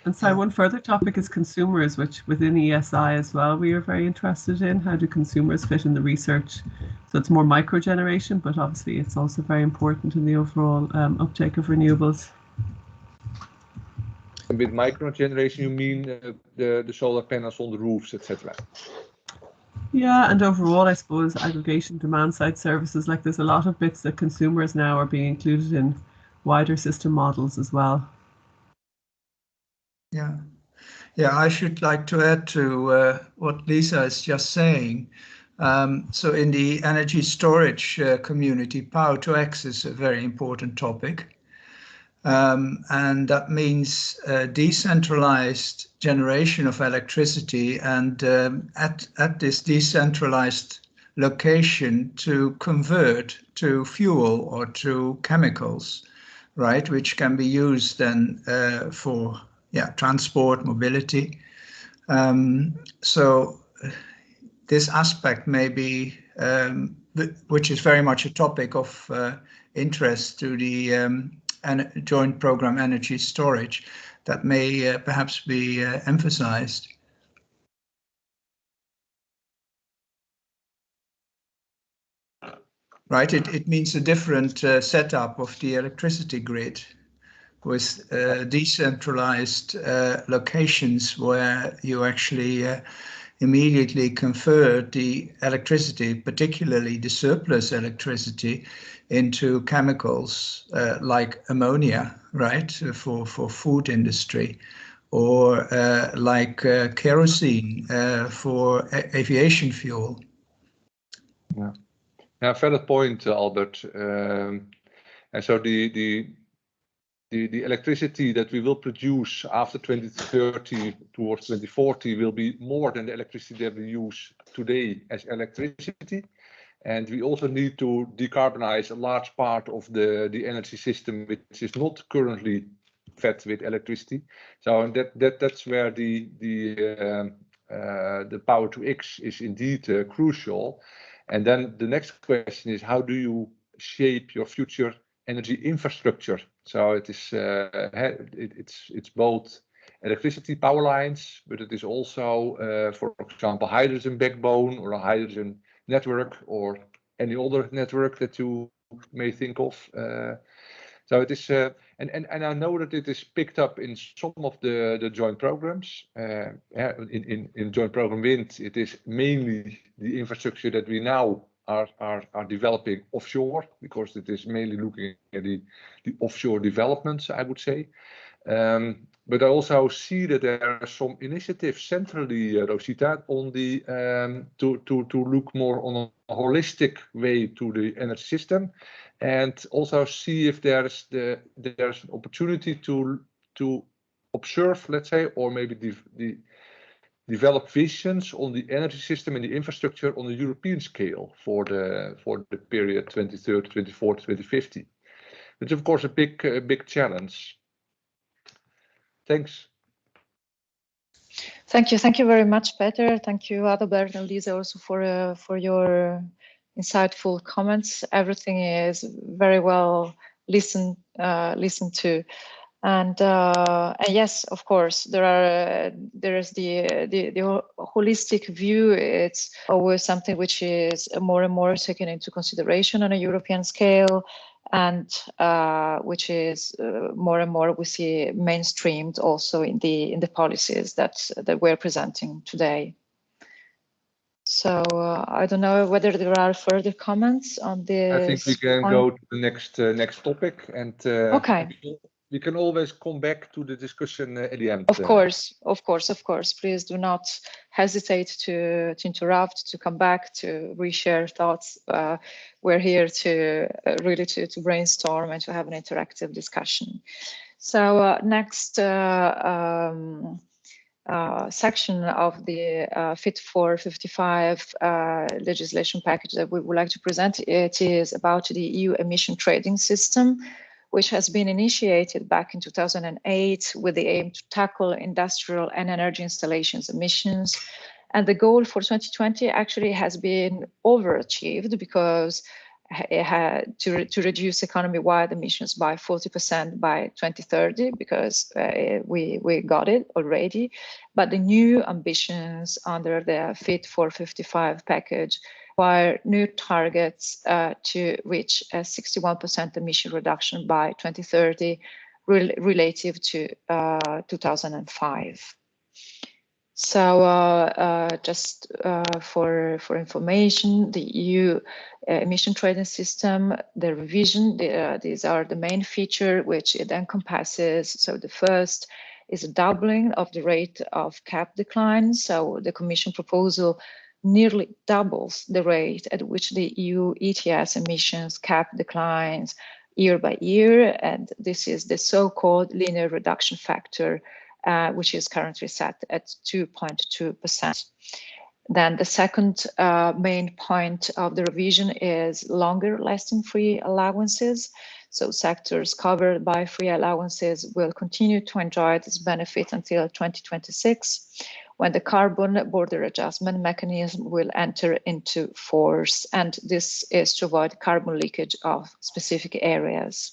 And so one further topic is consumers, which within ESI as well we are very interested in. How do consumers fit in the research? So it's more micro generation, but obviously it's also very important in the overall uptake of renewables. And with micro generation, you mean the solar panels on the roofs, etc. Yeah, and overall, I suppose aggregation, demand side services, like there's a lot of bits that consumers now are being included in wider system models as well. Yeah, I should like to add to what Lisa is just saying. So in the energy storage community, power to X is a very important topic. And that means decentralized generation of electricity, and at this decentralized location to convert to fuel or to chemicals, right, which can be used then for transport, mobility. So this aspect may be, which is very much a topic of interest to the joint program energy storage, that may perhaps be emphasized. Right, it means a different setup of the electricity grid with decentralized locations where you actually immediately convert the electricity, particularly the surplus electricity, into chemicals like ammonia, right, for food industry, or like kerosene for aviation fuel. Yeah, valid point, Albert. And so the electricity that we will produce after 2030 towards 2040 will be more than the electricity that we use today as electricity. And we also need to decarbonize a large part of the energy system which is not currently fed with electricity. So that's where the power to X is indeed crucial. And then the next question is, how do you shape your future energy infrastructure? So it is it's both electricity power lines, but it is also, for example, hydrogen backbone or a hydrogen network or any other network that you may think of. So it is, and I know that it is picked up in some of the joint programs. In joint program wind, it is mainly the infrastructure that we now are developing offshore, because it is mainly looking at the offshore developments, I would say. But I also see that there are some initiatives centrally, Rosita, on the to look more on a holistic way to the energy system, and also see if there's an opportunity to observe, let's say, or maybe develop visions on the energy system and the infrastructure on a European scale for the period 2030, 2040, 2050. It's of course a big challenge. Thanks. Thank you very much, Peter. Thank you, Adalbert and Lisa, also for your insightful comments. Everything is very well listened to, and yes, of course, there is the holistic view. It's always something which is more and more taken into consideration on a European scale, and which is more and more we see mainstreamed also in the policies that we're presenting today. So I don't know whether there are further comments on this. I think we can go to the next topic, and okay. we can always come back to the discussion at the end. Of course. Please do not hesitate to interrupt, to come back, to reshare thoughts. We're here to really to brainstorm and to have an interactive discussion. So next section of the Fit for 55 legislation package that we would like to present, it is about the EU emission trading system, which has been initiated back in 2008 with the aim to tackle industrial and energy installations emissions. And the goal for 2020 actually has been overachieved because it had to reduce economy-wide emissions by 40% by 2030, because we got it already. But the new ambitions under the Fit for 55 package require new targets to reach a 61% emission reduction by 2030 relative to 2005. So just for information, the EU emission trading system, the revision, these are the main feature which it encompasses. So the first is a doubling of the rate of cap decline. So the Commission proposal nearly doubles the rate at which the EU ETS emissions cap declines year by year. And this is the so-called linear reduction factor, which is currently set at 2.2%. Then the second main point of the revision is longer lasting free allowances. So sectors covered by free allowances will continue to enjoy this benefit until 2026, when the carbon border adjustment mechanism will enter into force. And this is to avoid carbon leakage of specific areas.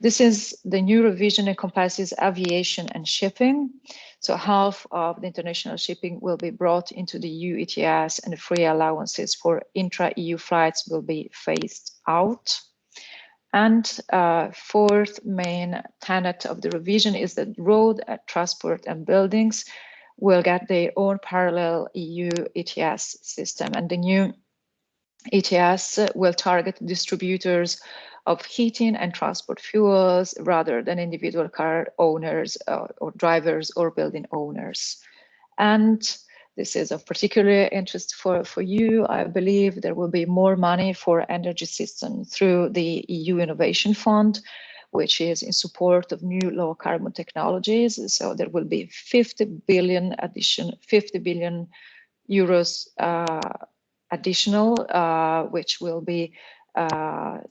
This is the new revision encompasses aviation and shipping. So half of the international shipping will be brought into the EU ETS, and the free allowances for intra-EU flights will be phased out. And fourth main tenet of the revision is that road, transport and buildings will get their own parallel EU ETS system. And the new ETS will target distributors of heating and transport fuels rather than individual car owners or drivers or building owners. And this is of particular interest for you. I believe there will be more money for energy systems through the EU Innovation Fund, which is in support of new low carbon technologies. So there will be 50 billion euros additional, which will be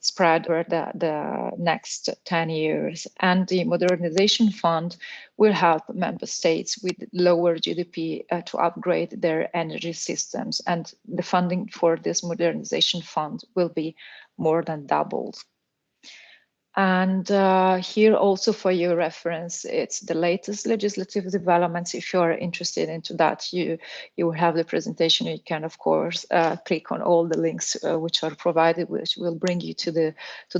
spread over the next 10 years. And the modernization fund will help member states with lower GDP to upgrade their energy systems. And the funding for this modernization fund will be more than doubled. And here also for your reference, it's the latest legislative developments. If you're interested into that, you will have the presentation. You can, of course, click on all the links which are provided, which will bring you to the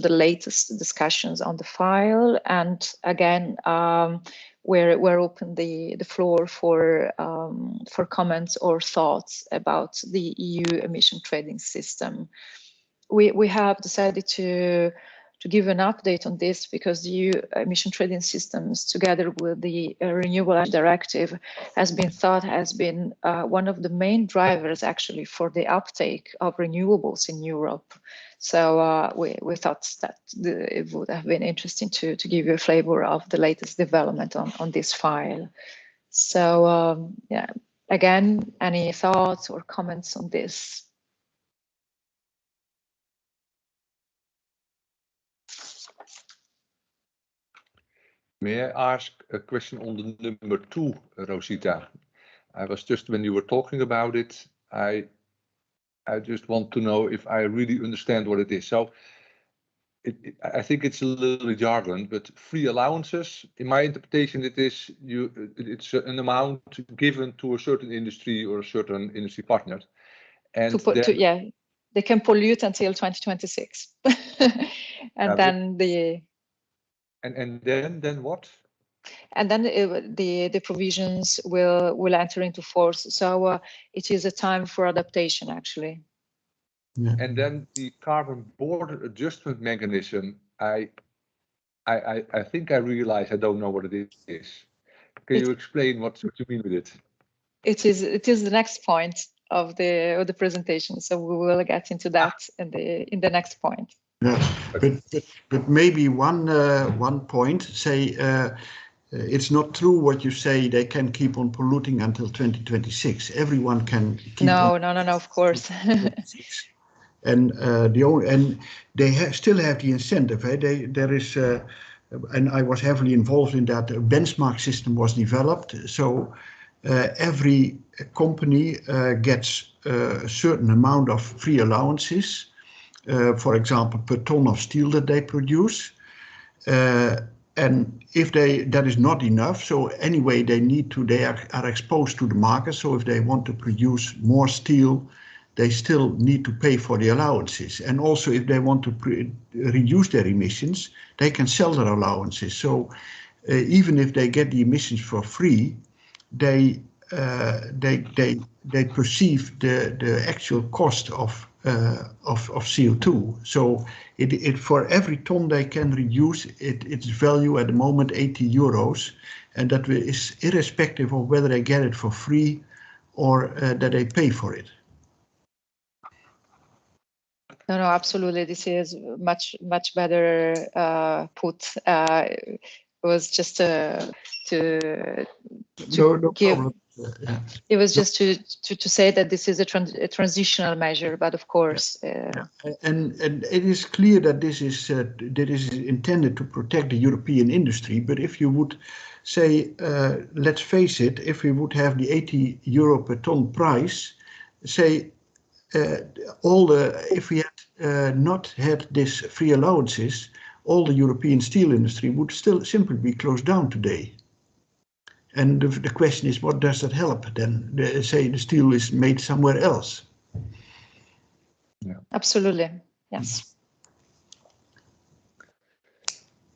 latest discussions on the file. And again, we're open the floor for comments or thoughts about the EU emission trading system. We have decided to give an update on this because the EU emission trading systems, together with the Renewable Energy Directive, has been one of the main drivers actually for the uptake of renewables in Europe. So we thought that it would have been interesting to give you a flavor of the latest development on this file. So yeah, again, any thoughts or comments on this? May I ask a question on the number 2, Rosita? I was just, when you were talking about it, I just want to know if I really understand what it is. So I think it's a little jargon, but free allowances, in my interpretation, it's an amount given to a certain industry or a certain industry partner. And yeah, they can pollute until 2026. And then and then what? And then the provisions will enter into force. So it is a time for adaptation, actually. Yeah. And then the carbon border adjustment mechanism, I think I realize I don't know what it is. Can you explain what you mean with it? It is the next point of the presentation. So we will get into that in the next point. Yeah, but maybe one point, say it's not true what you say. They can keep on polluting until 2026. Everyone can keep on. No, of course. And they still have the incentive. Eh? There is, and I was heavily involved in that. A benchmark system was developed, so every company gets a certain amount of free allowances. For example, per ton of steel that they produce. And if that is not enough, so anyway they are exposed to the market. So if they want to produce more steel, they still need to pay for the allowances. And also if they want to reduce their emissions, they can sell their allowances. So even if they get the emissions for free, they perceive the actual cost of CO2. So it for every ton they can reduce its value at the moment 80 euros, and that is irrespective of whether they get it for free or that they pay for it. No, absolutely. This is much better put. It was just to No give. problem. It was just to say that this is a transitional measure, but of course. And it is clear that this is intended to protect the European industry. But if you would say, let's face it, if we would have the 80 euro per ton price, say if we had not had this free allowances, all the European steel industry would still simply be closed down today. And the question is, what does that help then? Say the steel is made somewhere else. Yeah. Absolutely, yes.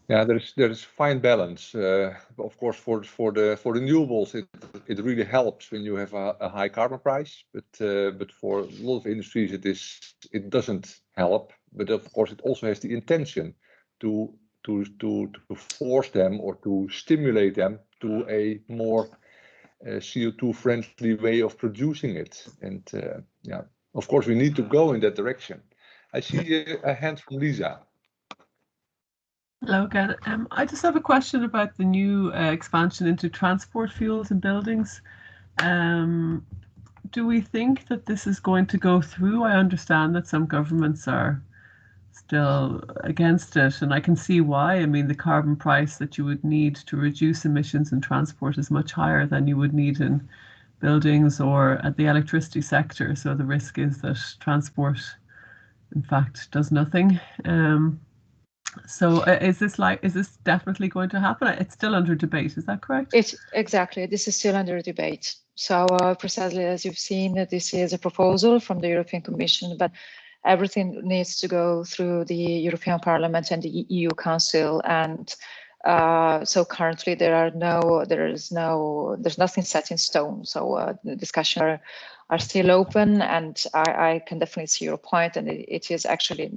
Yeah, there is fine balance. Of course, for the renewables, it really helps when you have a high carbon price. But for a lot of industries, it doesn't help. But of course, it also has the intention to force them or to stimulate them to a more CO2 friendly way of producing it. And yeah, of course, we need to go in that direction. I see a hand from Lisa. Hello again. I just have a question about the new expansion into transport fuels and buildings. Do we think that this is going to go through? I understand that some governments are still against it, and I can see why. I mean, the carbon price that you would need to reduce emissions in transport is much higher than you would need in buildings or at the electricity sector. So the risk is that transport, in fact, does nothing. So is this definitely going to happen? It's still under debate, is that correct? Exactly, this is still under debate. So precisely as you've seen, this is a proposal from the European Commission, but everything needs to go through the European Parliament and the EU Council. And so currently there's nothing set in stone. So the discussions are still open, and I can definitely see your point, and it is actually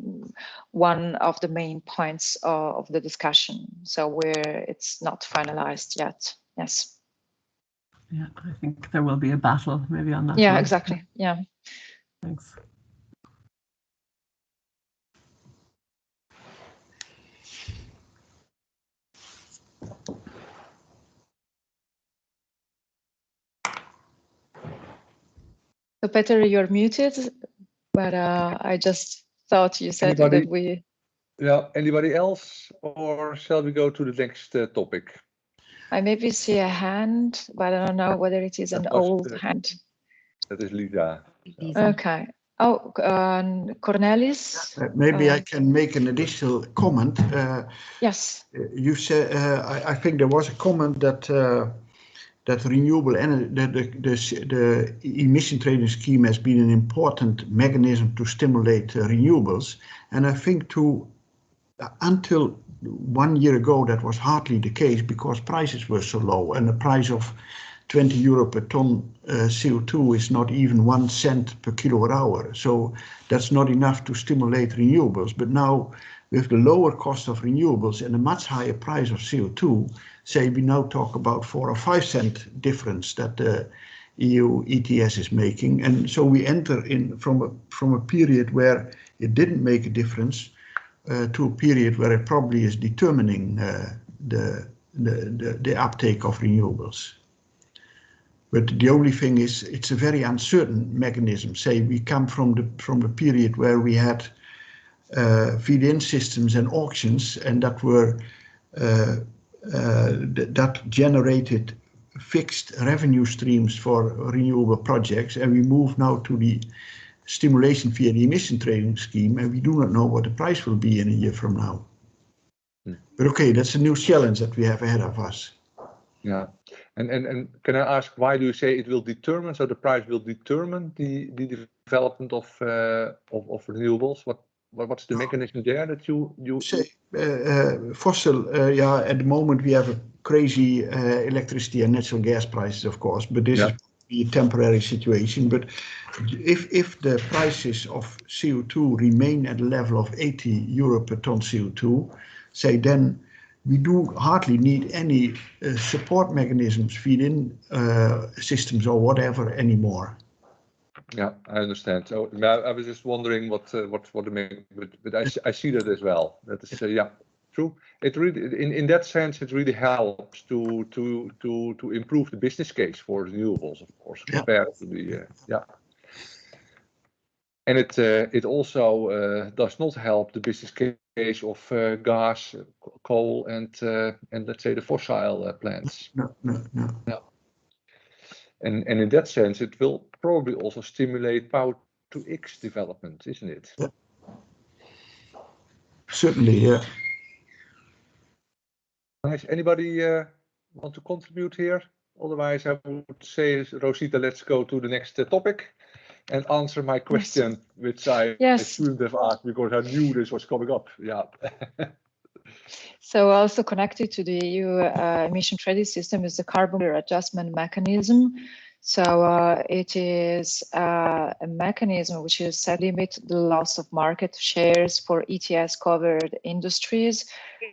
one of the main points of the discussion. So where it's not finalized yet. Yes. Yeah, I think there will be a battle maybe on that. Yeah, one. exactly. Yeah. Thanks. So Peter, you're muted, but I just thought you said that we. Yeah, anybody else, or shall we go to the next topic? I maybe see a hand, but I don't know whether it is an old hand. That is Lisa. Okay. Oh, Cornelis. Maybe I can make an additional comment. Yes. You said I think there was a comment that renewable energy, the emission trading scheme has been an important mechanism to stimulate renewables, and I think until 1 year ago that was hardly the case because prices were so low, and the price of 20 euro per ton CO2 is not even 1 cent per kilowatt hour. So that's not enough to stimulate renewables. But now with the lower cost of renewables and a much higher price of CO2, say we now talk about 4 or 5 cent difference that the EU ETS is making. And so we enter in from a period where it didn't make a difference to a period where it probably is determining the uptake of renewables. But the only thing is, it's a very uncertain mechanism. Say we come from a period where we had feed-in systems and auctions, and that were that generated fixed revenue streams for renewable projects, and we move now to the stimulation via the emission trading scheme, and we do not know what the price will be in a year from now. But okay, that's a new challenge that we have ahead of us. Yeah, and can I ask, why do you say it will determine? So the price will determine the development of renewables. What's the mechanism there that you say fossil? Yeah, at the moment we have a crazy electricity and natural gas prices, of course, but this is a temporary situation. But if the prices of CO2 remain at the level of 80 euro per ton CO2, say then we do hardly need any support mechanisms, feed-in systems or whatever anymore. Yeah, I understand. So I was just wondering what the main, but I see that as well. That is yeah, true. It really, in that sense, it really helps to improve the business case for renewables, of course, compared to the And it also does not help the business case of gas, coal, and let's say the fossil plants. No. And in that sense, it will probably also stimulate Power-to-X development, isn't it? Yeah. Certainly, yeah. Nice. Anybody want to contribute here? Otherwise, I would say, Rosita, let's go to the next topic and answer my question, which I shouldn't have asked because I knew this was coming up. Yeah. So also connected to the EU emission trading system is the carbon adjustment mechanism. So it is a mechanism which is set to limit the loss of market shares for ETS covered industries,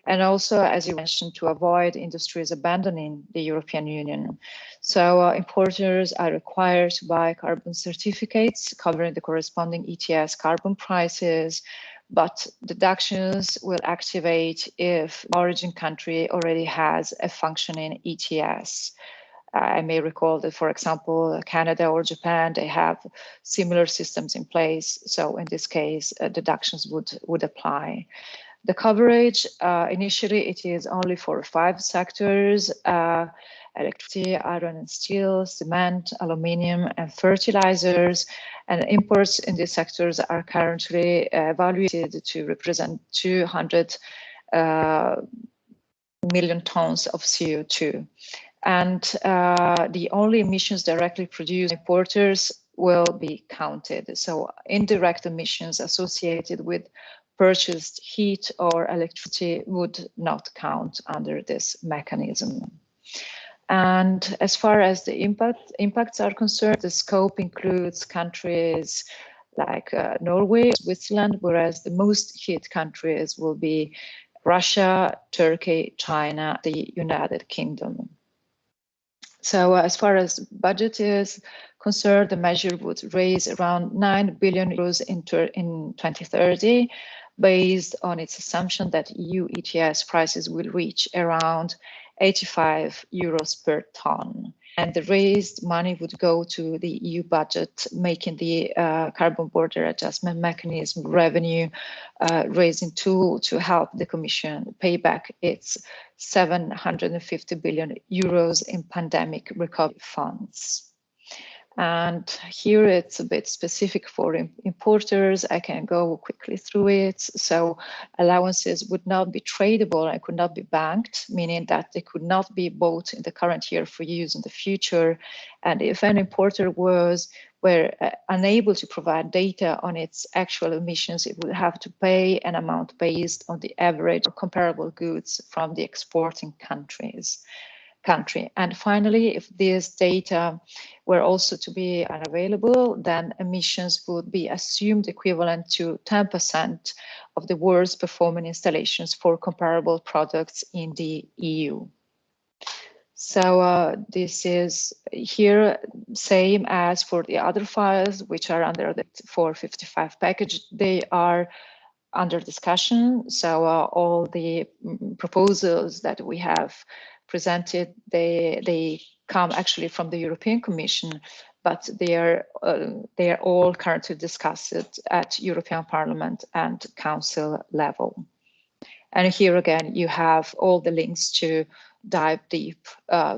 and also, as you mentioned, to avoid industries abandoning the European Union. So importers are required to buy carbon certificates covering the corresponding ETS carbon prices, but deductions will activate if origin country already has a functioning ETS. I may recall that, for example, Canada or Japan, they have similar systems in place. So in this case, deductions would apply. The coverage, initially, it is only for 5 sectors, electricity, iron and steel, cement, aluminium, and fertilizers. And imports in these sectors are currently evaluated to represent 200 million tons of CO2. And the only emissions directly produced by importers will be counted. So indirect emissions associated with purchased heat or electricity would not count under this mechanism. And as far as the impacts are concerned, the scope includes countries like Norway, Switzerland, whereas the most hit countries will be Russia, Turkey, China, the United Kingdom. So as far as budget is concerned, the measure would raise around 9 billion euros in 2030, based on its assumption that EU ETS prices will reach around 85 euros per ton. And the raised money would go to the EU budget, making the carbon border adjustment mechanism revenue raising tool to help the Commission pay back its 750 billion euros in pandemic recovery funds. And here it's a bit specific for importers. I can go quickly through it. So allowances would not be tradable and could not be banked, meaning that they could not be bought in the current year for use in the future. And if an importer were unable to provide data on its actual emissions, it would have to pay an amount based on the average of comparable goods from the exporting country. And finally, if this data were also to be unavailable, then emissions would be assumed equivalent to 10% of the world's performing installations for comparable products in the EU. So this is here same as for the other files which are under the 455 package. They are under discussion. So all the proposals that we have presented, they come actually from the European Commission, but they are all currently discussed at European Parliament and Council level. And here again, you have all the links to dive deep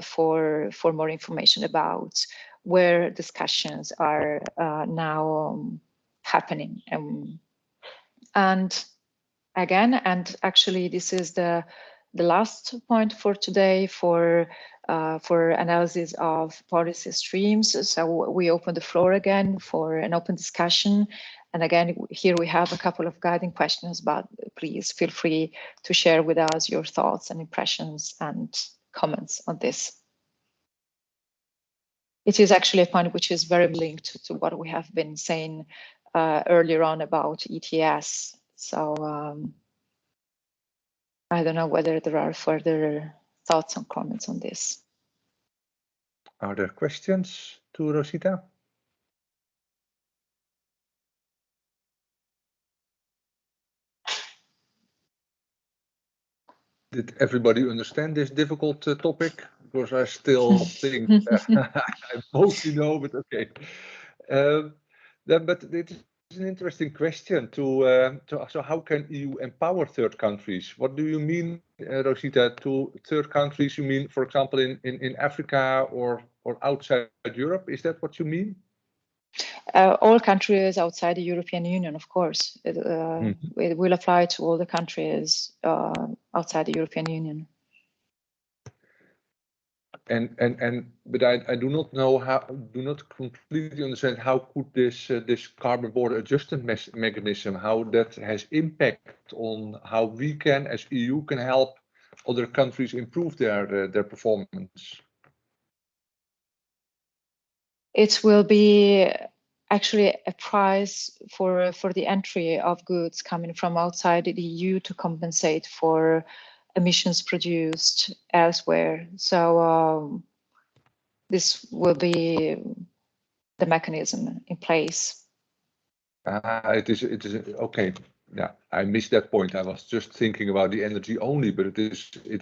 for more information about where discussions are now happening. And again, and actually this is the last point for today for analysis of policy streams. So we open the floor again for an open discussion. And again, here we have a couple of guiding questions, but please feel free to share with us your thoughts and impressions and comments on this. It is actually a point which is very linked to what we have been saying earlier on about ETS. So I don't know whether there are further thoughts and comments on this. Are there questions to Rosita? Did everybody understand this difficult topic? Because I still think I mostly know, but okay. But it is an interesting question so how can EU empower third countries? What do you mean, Rosita, to third countries? You mean, for example, in Africa or outside Europe? Is that what you mean? All countries outside the European Union, of course. It will apply to all the countries outside the European Union. But I do not know do not completely understand how could this carbon border adjustment mechanism, how that has impact on how we can, as EU, can help other countries improve their performance. It will be actually a price for the entry of goods coming from outside the EU to compensate for emissions produced elsewhere. So this will be the mechanism in place. It is okay. Yeah, I missed that point. I was just thinking about the energy only, but it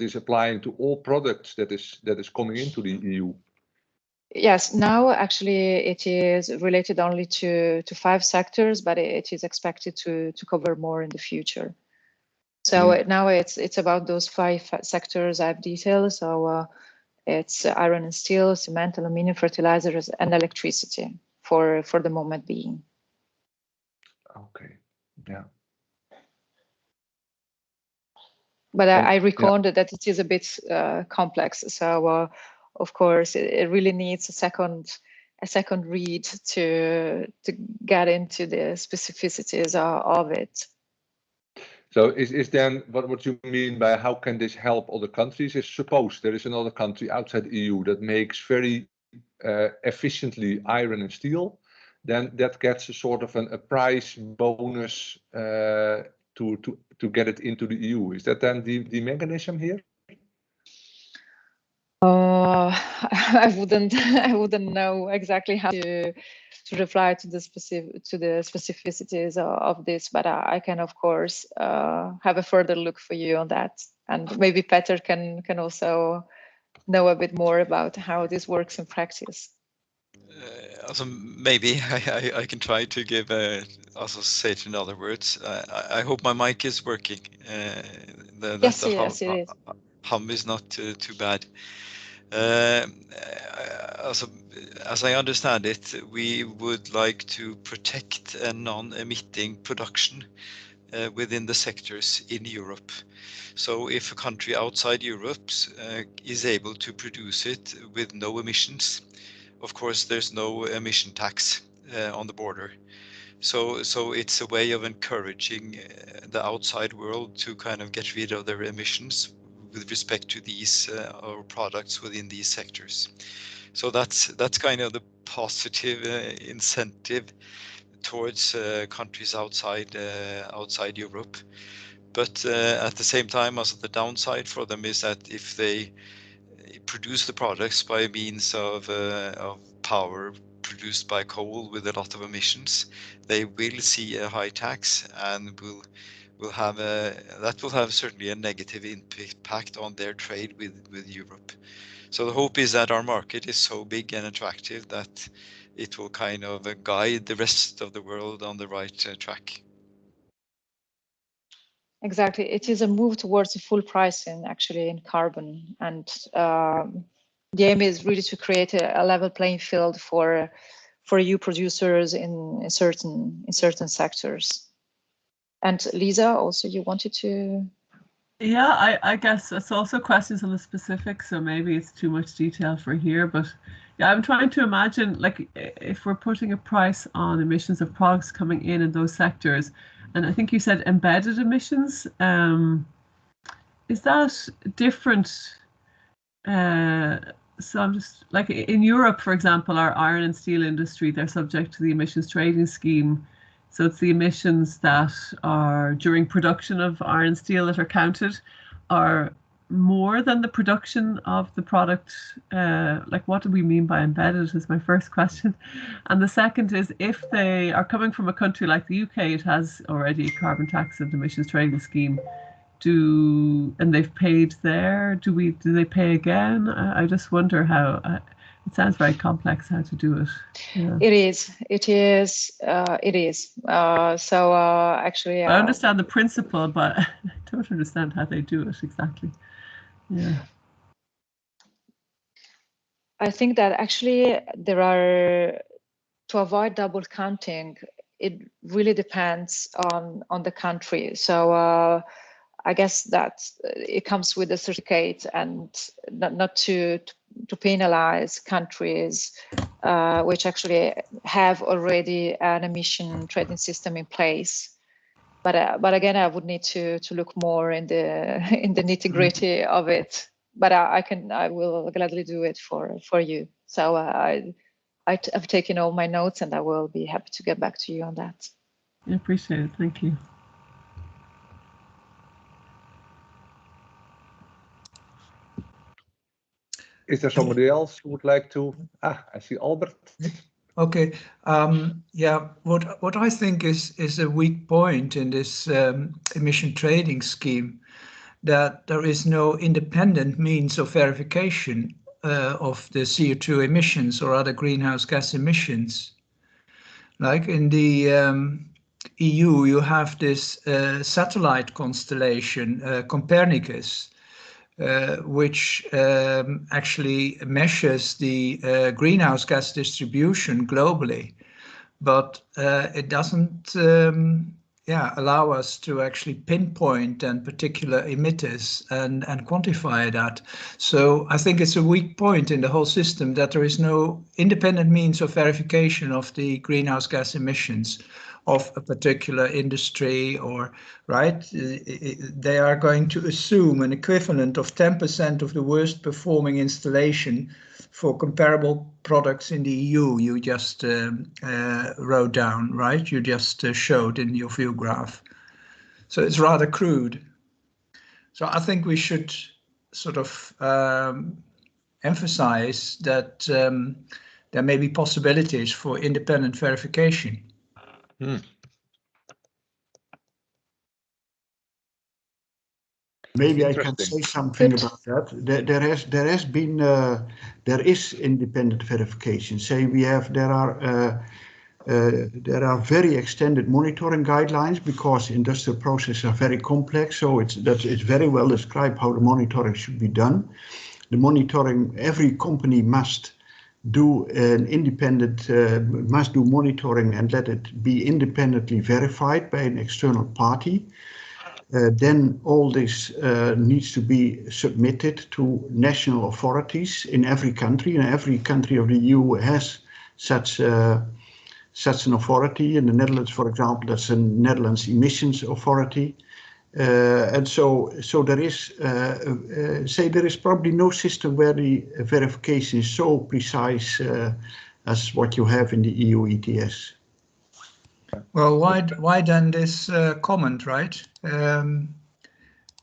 is applying to all products that is coming into the EU. Yes, now actually it is related only to 5 sectors, but it is expected to cover more in the future. So now it's about those 5 sectors I've detailed. So it's iron and steel, cement, aluminum, fertilizers, and electricity for the moment being. Okay, yeah. But I recall that it is a bit complex. So of course, it really needs a second read to get into the specificities of it. So is then what you mean by how can this help other countries? Is suppose there is another country outside the EU that makes very efficiently iron and steel, then that gets a sort of a price bonus to get it into the EU. Is that then the mechanism here? I wouldn't know exactly how to reply to the specificities of this, but I can of course have a further look for you on that, and maybe Peter can also know a bit more about how this works in practice. Also, maybe I can try to give also say it in other words. I hope my mic is working. Yes, it is. Hum is not too bad. as I understand it, we would like to protect a non-emitting production within the sectors in Europe. So if a country outside Europe is able to produce it with no emissions, of course there's no emission tax on the border. So it's a way of encouraging the outside world to kind of get rid of their emissions with respect to these our products within these sectors. So that's kind of the positive incentive towards countries outside Europe. But at the same time, also the downside for them is that if they produce the products by means of power produced by coal with a lot of emissions, they will see a high tax and will have certainly a negative impact on their trade with Europe. So the hope is that our market is so big and attractive that it will kind of guide the rest of the world on the right track. Exactly. It is a move towards a full pricing actually in carbon, and the aim is really to create a level playing field for EU producers in certain sectors. And Lisa, also you wanted to. Yeah, I guess it's also questions on the specifics, so maybe it's too much detail for here, but yeah, I'm trying to imagine, like, if we're putting a price on emissions of products coming in those sectors, and I think you said embedded emissions, is that different? So I'm just, like, in Europe, for example, our iron and steel industry, they're subject to the emissions trading scheme. So it's the emissions that are during production of iron and steel that are counted are more than the production of the product. Like, what do we mean by embedded is my first question. And the second is, if they are coming from a country like the UK, it has already a carbon tax and emissions trading scheme. And they've paid there, do they pay again? I just wonder how. It sounds very complex how to do it. Yeah. It is. So actually, I understand the principle, but I don't understand how they do it exactly. Yeah. I think that actually there are, to avoid double counting, it really depends on the country. So I guess that it comes with a certificate, and not to penalize countries which actually have already an emission trading system in place. But again, I would need to look more in the nitty-gritty of it. But I will gladly do it for you. So I've taken all my notes, and I will be happy to get back to you on that. I appreciate it. Thank you. Is there somebody else who would like to? I see Albert. Okay. Yeah. What I think is a weak point in this emission trading scheme, that there is no independent means of verification of the CO2 emissions or other greenhouse gas emissions. Like in the EU, you have this satellite constellation, Copernicus, which actually measures the greenhouse gas distribution globally, but it doesn't allow us to actually pinpoint and particular emitters and quantify that. So I think it's a weak point in the whole system that there is no independent means of verification of the greenhouse gas emissions of a particular industry, or right, they are going to assume an equivalent of 10% of the worst performing installation for comparable products in the EU. You just wrote down, right? You just showed in your view graph. So it's rather crude. So I think we should sort of emphasize that there may be possibilities for independent verification. Maybe I can say something about that. There is independent verification. Say there are very extended monitoring guidelines, because industrial processes are very complex. So it's very well described how the monitoring should be done. The monitoring, every company must do an independent, must do monitoring and let it be independently verified by an external party. Then all this needs to be submitted to national authorities in every country, and every country of the EU has such an authority. In the Netherlands, for example, that's a Netherlands Emissions Authority. And so there is, there is probably no system where the verification is so precise as what you have in the EU ETS. Well, why then this comment, right? In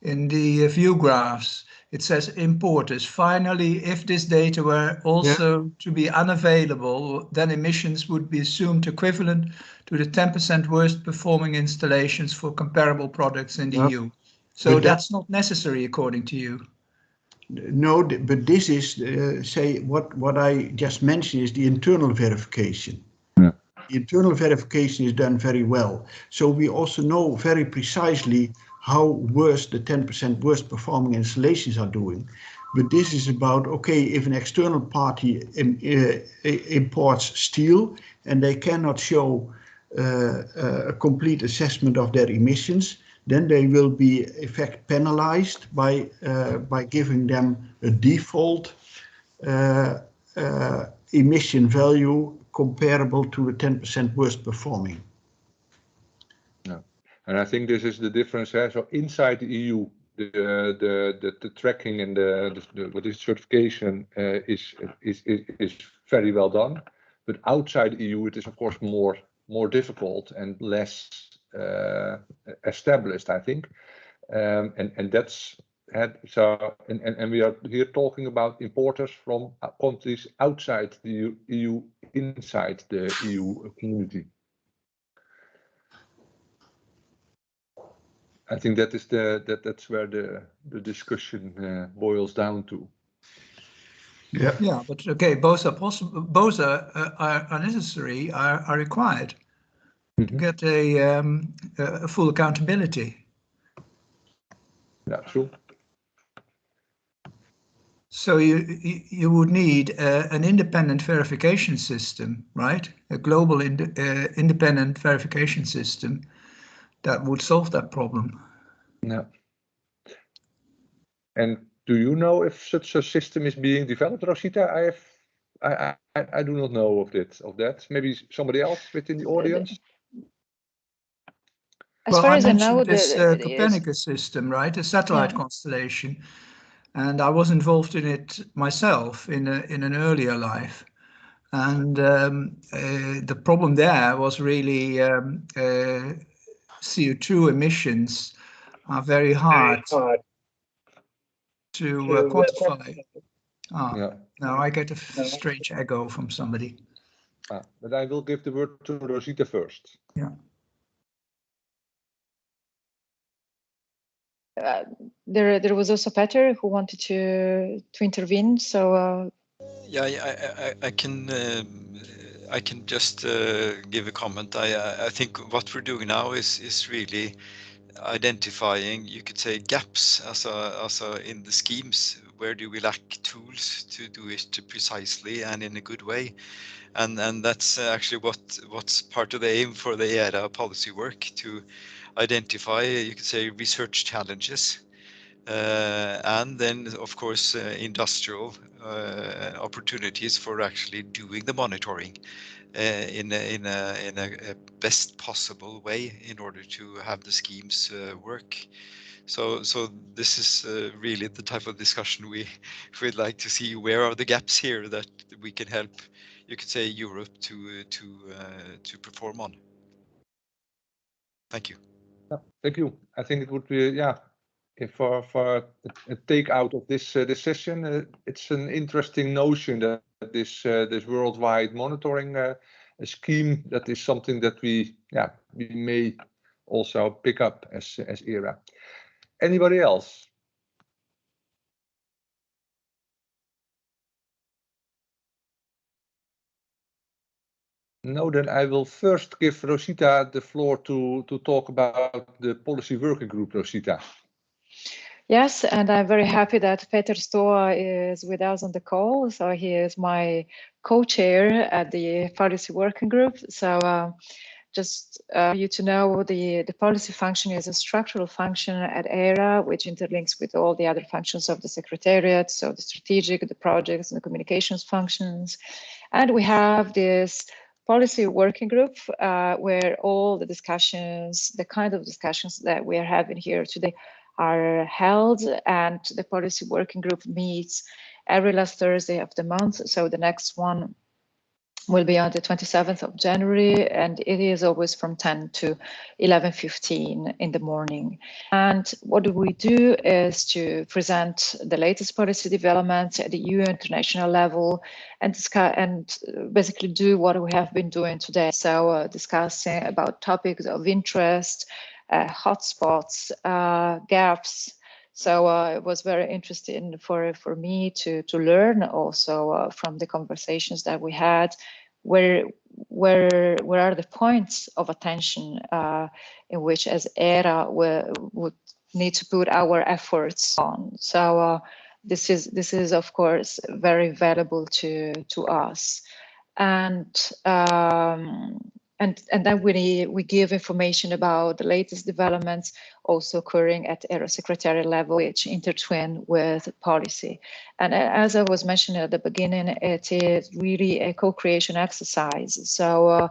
the view graphs, it says importers. Finally, if this data were also to be unavailable, then emissions would be assumed equivalent to the 10% worst performing installations for comparable products in the EU. So but that's not necessary according to you. No, but this is, say, what I just mentioned is the internal verification. Yeah. The internal verification is done very well. So we also know very precisely how worse the 10% worst performing installations are doing. But this is about, okay, if an external party imports steel and they cannot show a complete assessment of their emissions, then they will be in fact penalized by giving them a default emission value comparable to the 10% worst performing. Yeah. And I think this is the difference. So inside the EU, the tracking and the certification is very well done, but outside the EU it is of course more difficult and less established, I think, and that's so. And we are here talking about importers from countries outside the EU, inside the EU community. I think that is that's where the discussion boils down to. Yeah, but okay, both are possible. Both are necessary, are required to get a full accountability. Yeah, true. So you would need an independent verification system, right? A global independent verification system that would solve that problem. Yeah. And do you know if such a system is being developed, Rosita? I do not know of that. Maybe somebody else within the audience. As far as I know, this Copernicus system, right? A satellite constellation, and I was involved in it myself in an earlier life. And the problem there was really CO2 emissions are very hard to quantify. Now I get a strange echo from somebody. But I will give the word to Rosita first. Yeah. There was also Peter who wanted to intervene. So I can just give a comment. I think what we're doing now is really identifying, you could say, gaps as in the schemes. Where do we lack tools to do it precisely and in a good way? And that's actually what's part of the aim for the EERA policy work, to identify, you could say, research challenges, and then of course industrial opportunities for actually doing the monitoring in a best possible way in order to have the schemes work. So this is really the type of discussion we'd like to see. Where are the gaps here that we can help, you could say, Europe to perform on? Thank you. Thank you. I think it would be if for a take out of this session, it's an interesting notion that this worldwide monitoring scheme, that is something that we may also pick up as EERA. Anybody else? No, then I will first give Rosita the floor to talk about the Policy Working Group. Rosita. Yes, and I'm very happy that Peter Stoa is with us on the call. So he is my co-chair at the Policy Working Group. So just for you to know, the policy function is a structural function at EERA, which interlinks with all the other functions of the Secretariat, so the strategic, the projects, and the communications functions. And we have this Policy Working Group where all the discussions, the kind of discussions that we are having here today are held, and the Policy Working Group meets every last Thursday of the month. So the next one will be on the 27th of January, and it is always from 10 to 11:15 in the morning. And what we do is to present the latest policy developments at the EU international level and discuss and basically do what we have been doing today. So discussing about topics of interest, hotspots, gaps. So it was very interesting for me to learn also from the conversations that we had, where are the points of attention in which as EERA would need to put our efforts on. So this is of course very valuable to us. And then we give information about the latest developments also occurring at EERA Secretariat level, which intertwine with policy. And as I was mentioning at the beginning, it is really a co-creation exercise. So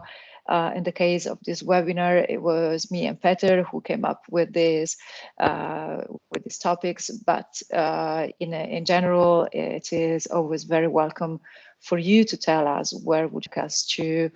in the case of this webinar, it was me and Peter who came up with these topics. But in general, it is always very welcome for you to tell us where would you like us to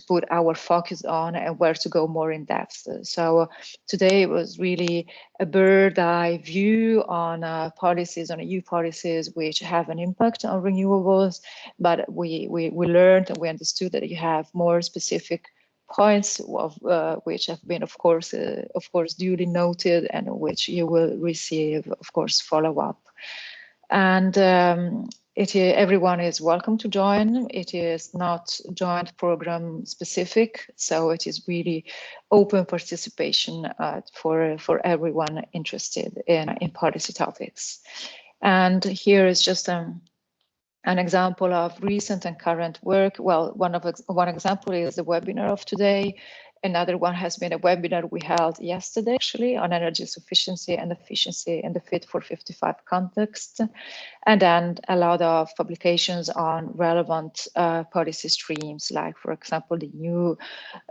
put our focus on and where to go more in depth. So today it was really a bird's eye view on policies, on EU policies which have an impact on renewables, but we learned and we understood that you have more specific points of which have been of course duly noted and which you will receive of course follow up. And everyone is welcome to join. It is not joint program specific, so it is really open participation for everyone interested in policy topics. And here is just an example of recent and current work. Well, one example is the webinar of today. Another one has been a webinar we held yesterday, actually, on energy sufficiency and efficiency in the Fit for 55 context, and then a lot of publications on relevant policy streams, like, for example, the new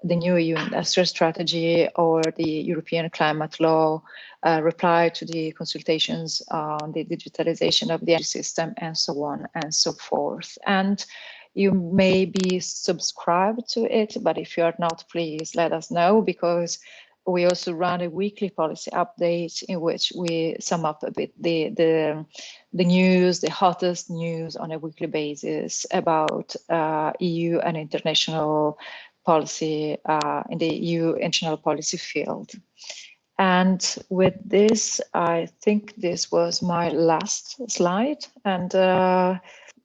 EU industrial strategy or the European climate law, reply to the consultations on the digitalization of the energy system, and so on and so forth. And you may be subscribed to it, but if you are not, please let us know, because we also run a weekly policy update in which we sum up a bit the news, the hottest news on a weekly basis about EU and international policy in the EU international policy field. And with this, I think this was my last slide. And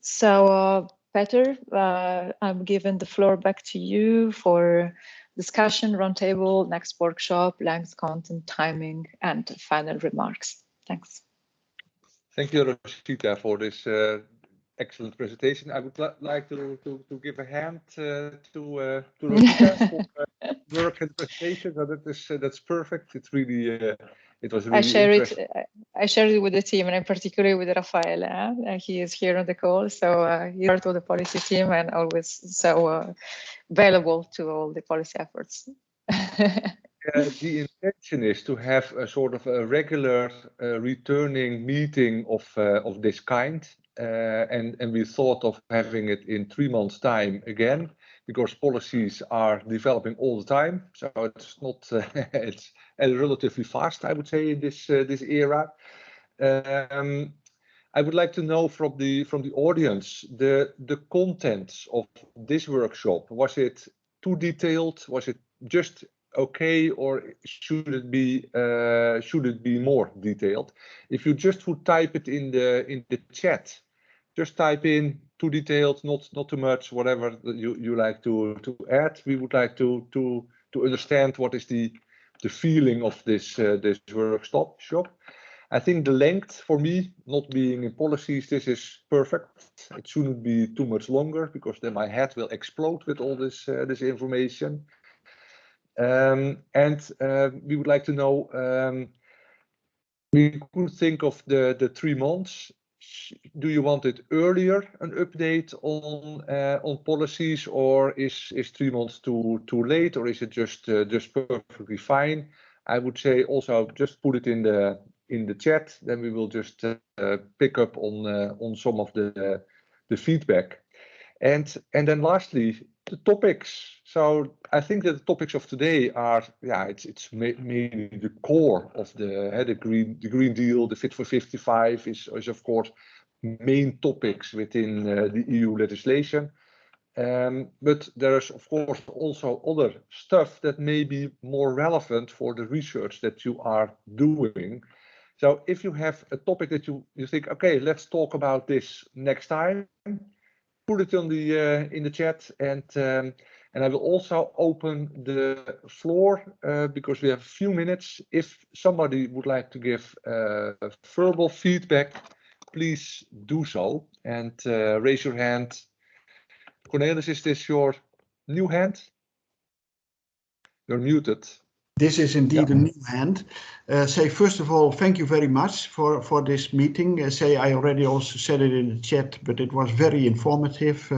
so Peter, I'm giving the floor back to you for discussion, roundtable, next workshop, length, content, timing, and final remarks. Thanks. Thank you, Rosita, for this excellent presentation. I would like to give a hand to Rosita for work and presentation. So that's perfect. It's really it was really interesting. I share it with the team, and in particular with Raffaele. He is here on the call, so he's part of the policy team and always so valuable to all the policy efforts. The intention is to have a sort of a regular returning meeting of this kind, and we thought of having it in 3 months' time again, because policies are developing all the time. So it's not it's relatively fast, I would say, in this era. I would like to know from the audience the contents of this workshop. Was it too detailed? Was it just okay, or should it be more detailed? If you just would type it in the chat, just type in too detailed, not too much, whatever you like to add. We would like to understand what is the feeling of this workshop. I think the length for me, not being in policies, this is perfect. It shouldn't be too much longer because then my head will explode with all this information. And we would like to know, we could think of the 3 months. Do you want it earlier, an update on policies, or is 3 months too late, or is it just perfectly fine? I would say also just put it in the chat, then we will just pick up on some of the feedback. And then lastly, the topics. So I think that the topics of today are, it's mainly the core of the Green Deal, the Fit for 55 is of course main topics within the EU legislation. But there's of course also other stuff that may be more relevant for the research that you are doing. So if you have a topic that you think, okay, let's talk about this next time, put it on in the chat, and I will also open the floor because we have a few minutes. If somebody would like to give verbal feedback, please do so and raise your hand. Cornelis, is this your new hand? You're muted. This is indeed a new hand. Say, first of all, thank you very much for this meeting. I already also said it in the chat, but it was very informative.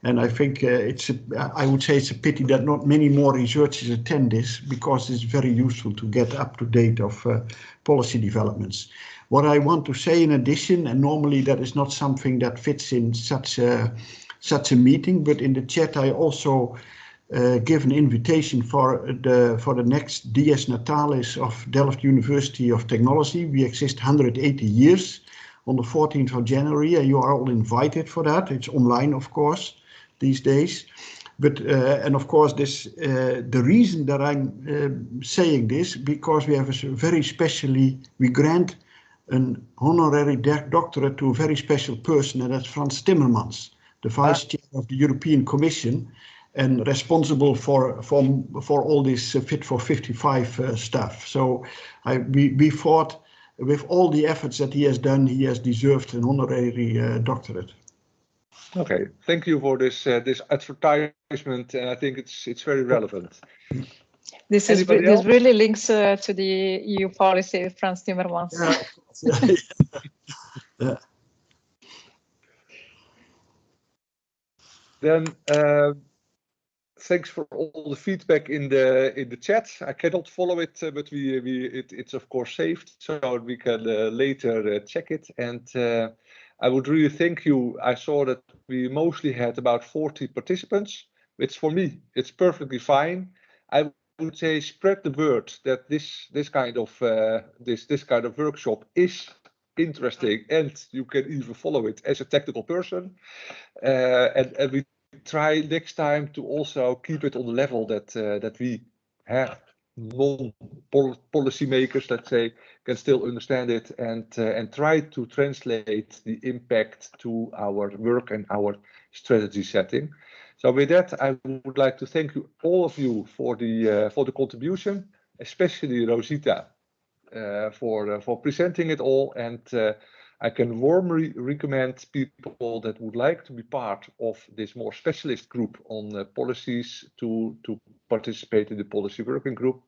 And I think I would say it's a pity that not many more researchers attend this, because it's very useful to get up to date of policy developments. What I want to say in addition, and normally that is not something that fits in such a meeting, but in the chat I also give an invitation for the next Dies Natalis of Delft University of Technology. We exist 180 years on the 14th of January, and you are all invited for that. It's online, of course, these days. But and of course, the reason that I'm saying this, because we have we grant an honorary doctorate to a very special person, and that's Frans Timmermans, the Vice Chair of the European Commission, and responsible for all this Fit for 55 stuff. So we thought, with all the efforts that he has done, he has deserved an honorary doctorate. Okay, thank you for this advertisement, and I think it's very relevant. This really links to the EU policy, Frans Timmermans. Yeah, of course. Yeah. Then thanks for all the feedback in the chat. I cannot follow it, but it's of course saved, so we can later check it. And I would really thank you. I saw that we mostly had about 40 participants, which for me it's perfectly fine. I would say spread the word that this kind of workshop is interesting, and you can even follow it as a technical person. And we try next time to also keep it on the level that we have non-policy makers, let's say, can still understand it, and try to translate the impact to our work and our strategy setting. So with that, I would like to thank you, all of you, for the contribution, especially Rosita for presenting it all, and I can warmly recommend people that would like to be part of this more specialist group on policies to participate in the Policy Working Group.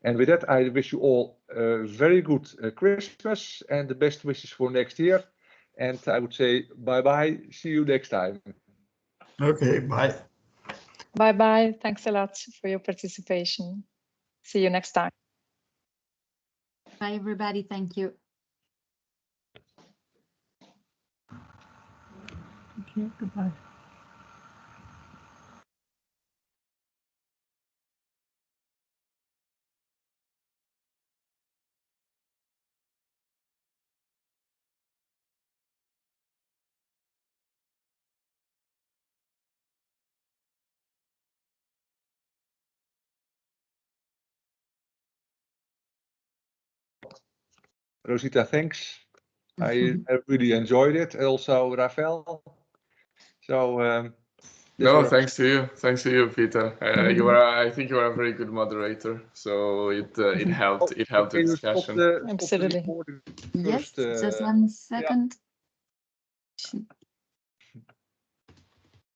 And with that, I wish you all a very good Christmas and the best wishes for next year. And I would say bye-bye. See you next time. Okay, bye. Bye-bye. Thanks a lot for your participation. See you next time. Bye, everybody. Thank you. Thank you. Goodbye. Rosita, thanks. I really enjoyed it. Also, Rafael. So No, thanks to you. Thanks to you, Peter. I think you are a very good moderator. So it helped. It helped the discussion. Absolutely. Yes, just 1 second.